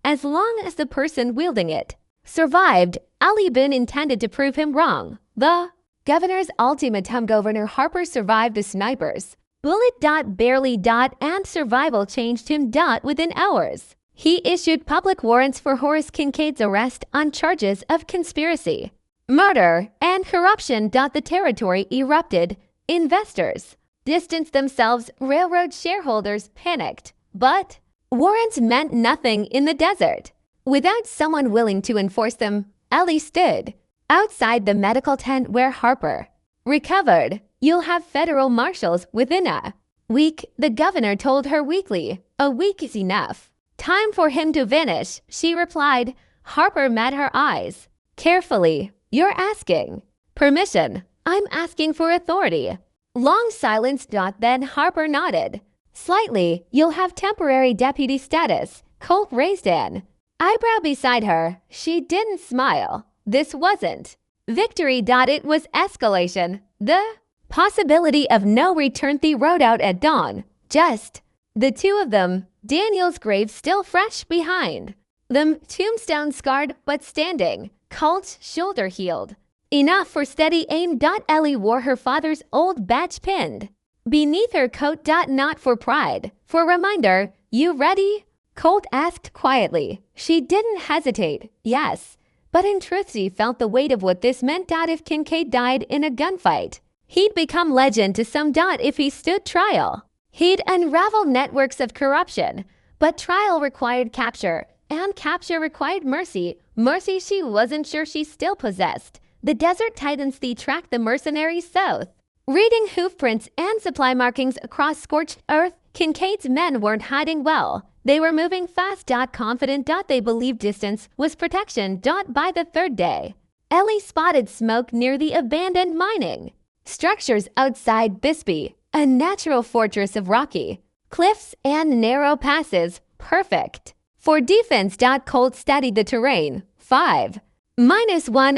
As long as the person wielding it survived. Ali Bin intended to prove him wrong. The governor's ultimatum. Governor Harper survived the snipers. Bullet. Barely. And survival changed him. Within hours. He issued public warrants for Horace Kincaid's arrest on charges of conspiracy, murder, and corruption. The territory erupted. Investors distanced themselves. Railroad shareholders panicked. But warrants meant nothing in the desert without someone willing to enforce them. Ellie stood outside the medical tent where Harper recovered. You'll have federal marshals within a week, the governor told her weakly. A week is enough. Time for him to vanish, she replied. Harper met her eyes. Carefully. You're asking permission. I'm asking for authority. Long silence. Then Harper nodded. Slightly. You'll have temporary deputy status. Colt raised an eyebrow beside her. She didn't smile. This wasn't victory. It was escalation. The possibility of no return. They rode out at dawn. Just the two of them. Daniel's grave still fresh behind them. Tombstone scarred but standing. Colt's shoulder healed. Enough for steady aim. Ellie wore her father's old badge pinned beneath her coat. Not for pride. For reminder. You ready? Colt asked quietly. She didn't hesitate. Yes. But in truth she felt the weight of what this meant. If Kincaid died in a gunfight, he'd become legend to some. If he stood trial, he'd unravel networks of corruption. But trial required capture. and capture required mercy. Mercy she wasn't sure she still possessed. The desert titans tracked the mercenaries south. Reading hoofprints and supply markings across scorched earth, Kincaid's men weren't hiding well. They were moving fast. Confident. They believed distance was protection. By the third day, Ellie spotted smoke near the abandoned mining structures outside Bisbee, a natural fortress of rocky cliffs and narrow passes, perfect for defense. Colt studied the terrain. 5-1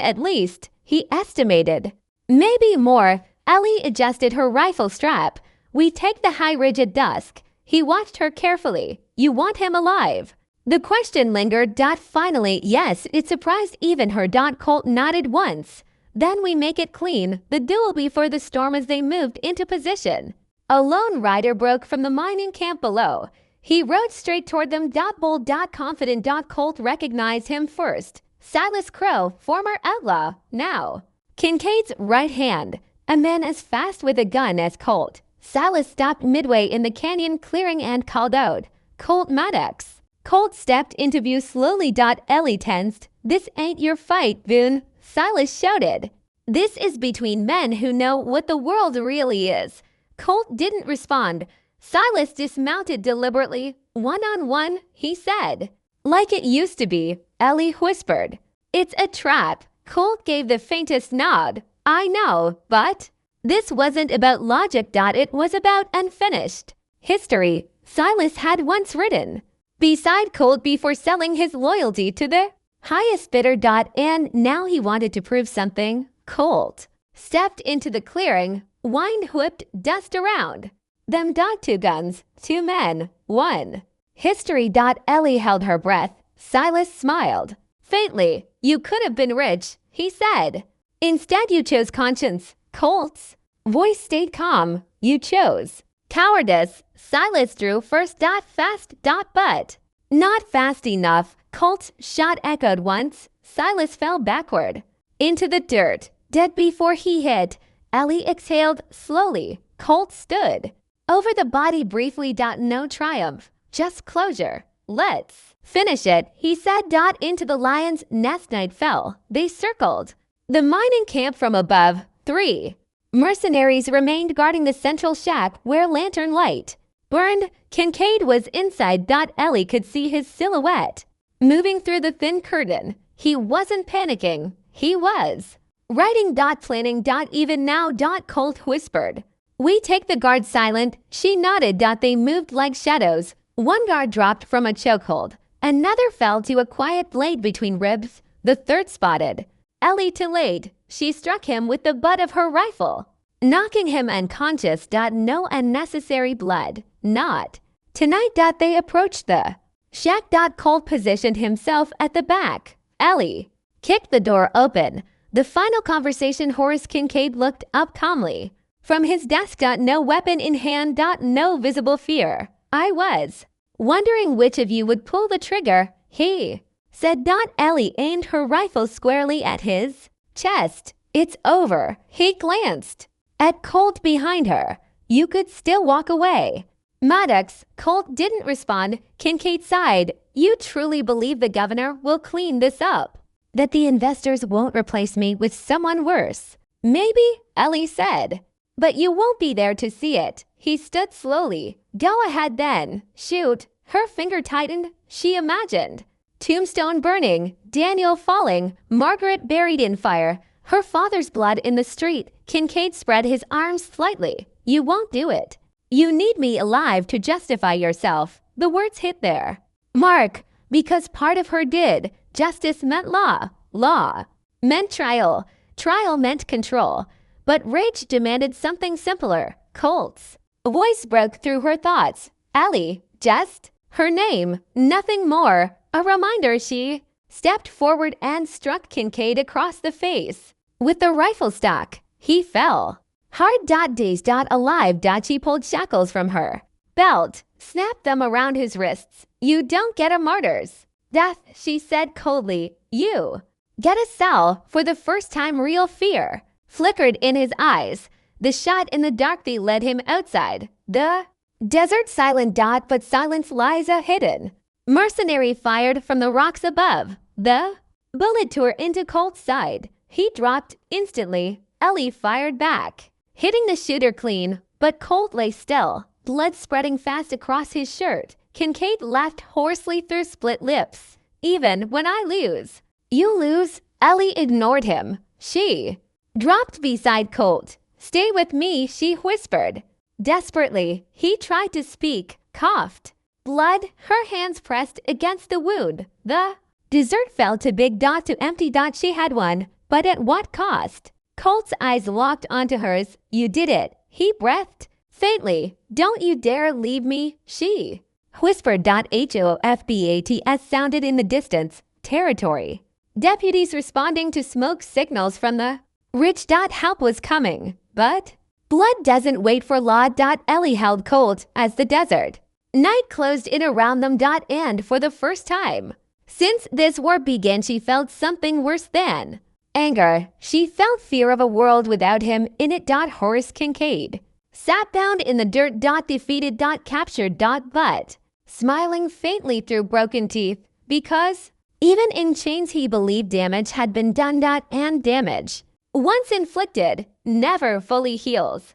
at least, he estimated. Maybe more. Ellie adjusted her rifle strap. We take the high ridge at dusk. He watched her carefully. You want him alive? The question lingered. Finally, yes, it surprised even her. Colt nodded once. Then we make it clean, the duel before the storm as they moved into position. A lone rider broke from the mining camp below. He rode straight toward them. Bold. Confident. Colt recognized him first. Silas Crow, former outlaw, now Kincaid's right hand. A man as fast with a gun as Colt. Silas stopped midway in the canyon clearing and called out, Colt Maddox. Colt stepped into view slowly. Ellie tensed. This ain't your fight, Boone, Silas shouted. This is between men who know what the world really is. Colt didn't respond. Silas dismounted deliberately. One-on-one, he said. Like it used to be, Ellie whispered. It's a trap. Colt gave the faintest nod. I know, but this wasn't about logic. It was about unfinished history Silas had once written beside Colt before selling his loyalty to the highest bidder. And now he wanted to prove something. Colt stepped into the clearing, wind whipped dust around them. 2 guns, 2 men, 1 history. Ellie held her breath. Silas smiled faintly. You could have been rich, he said. Instead you chose conscience. Colt's voice stayed calm. You chose cowardice. Silas drew first. Fast. But not fast enough. Colt's shot echoed once. Silas fell backward into the dirt, dead before he hit. Ellie exhaled slowly. Colt stood over the body briefly. No triumph, just closure. Let's finish it, he said. Into the lion's nest. Night fell. They circled the mining camp from above. 3 mercenaries remained guarding the central shack where lantern light burned. Kincaid was inside. Ellie could see his silhouette moving through the thin curtain. He wasn't panicking. He was writing. Planning. Even now. Colt whispered. We take the guard silent. She nodded. They moved like shadows. One guard dropped from a chokehold. Another fell to a quiet blade between ribs. The third spotted Ellie too late. She struck him with the butt of her rifle, knocking him unconscious. No unnecessary blood. Not tonight. They approached the shack. Colt positioned himself at the back. Ellie kicked the door open. The final conversation. Horace Kincaid looked up calmly from his desk. No weapon in hand. No visible fear. I was wondering which of you would pull the trigger, he said. Ellie aimed her rifle squarely at his chest. It's over. He glanced at Colt behind her. You could still walk away. Maddox. Colt didn't respond. Kincaid sighed. You truly believe the governor will clean this up? That the investors won't replace me with someone worse? Maybe, Ellie said. But you won't be there to see it. He stood slowly. Go ahead then. Shoot. Her finger tightened. She imagined Tombstone burning, Daniel falling, Margaret buried in fire, her father's blood in the street. Kincaid spread his arms slightly. You won't do it. You need me alive to justify yourself. The words hit there. Mark, because part of her did. Justice meant law. Law meant trial. Trial meant control. But rage demanded something simpler. Colt's voice broke through her thoughts. Ellie, just her name, nothing more. A reminder. She stepped forward and struck Kincaid across the face with the rifle stock. He fell. Hard. Dazed. Alive. She pulled shackles from her belt, snapped them around his wrists. You don't get a martyr's death, she said coldly. You get a cell. For the first time, real fear flickered in his eyes. The shot in the dark led him outside the desert. Silent. But silence lies hidden Mercenary fired from the rocks above. The bullet tore into Colt's side. He dropped instantly. Ellie fired back, hitting the shooter clean, but Colt lay still, blood spreading fast across his shirt. Kincaid laughed hoarsely through split lips. Even when I lose. You lose? Ellie ignored him. She dropped beside Colt. Stay with me, she whispered. Desperately, he tried to speak, coughed. Blood, her hands pressed against the wound. The dessert fell to Big Dot to Empty Dot. She had won, but at what cost? Colt's eyes locked onto hers. You did it, he breathed faintly. Don't you dare leave me, she whispered. HOFBATS sounded in the distance. Territory. Deputies responding to smoke signals from the ridge. Help was coming, but blood doesn't wait for law. Ellie held Colt as the desert night closed in around them. And for the first time since this war began, she felt something worse than anger. She felt fear of a world without him in it. Horace Kincaid sat bound in the dirt. Defeated. Captured. But smiling faintly through broken teeth, because even in chains he believed damage had been done. And damage, once inflicted, never fully heals.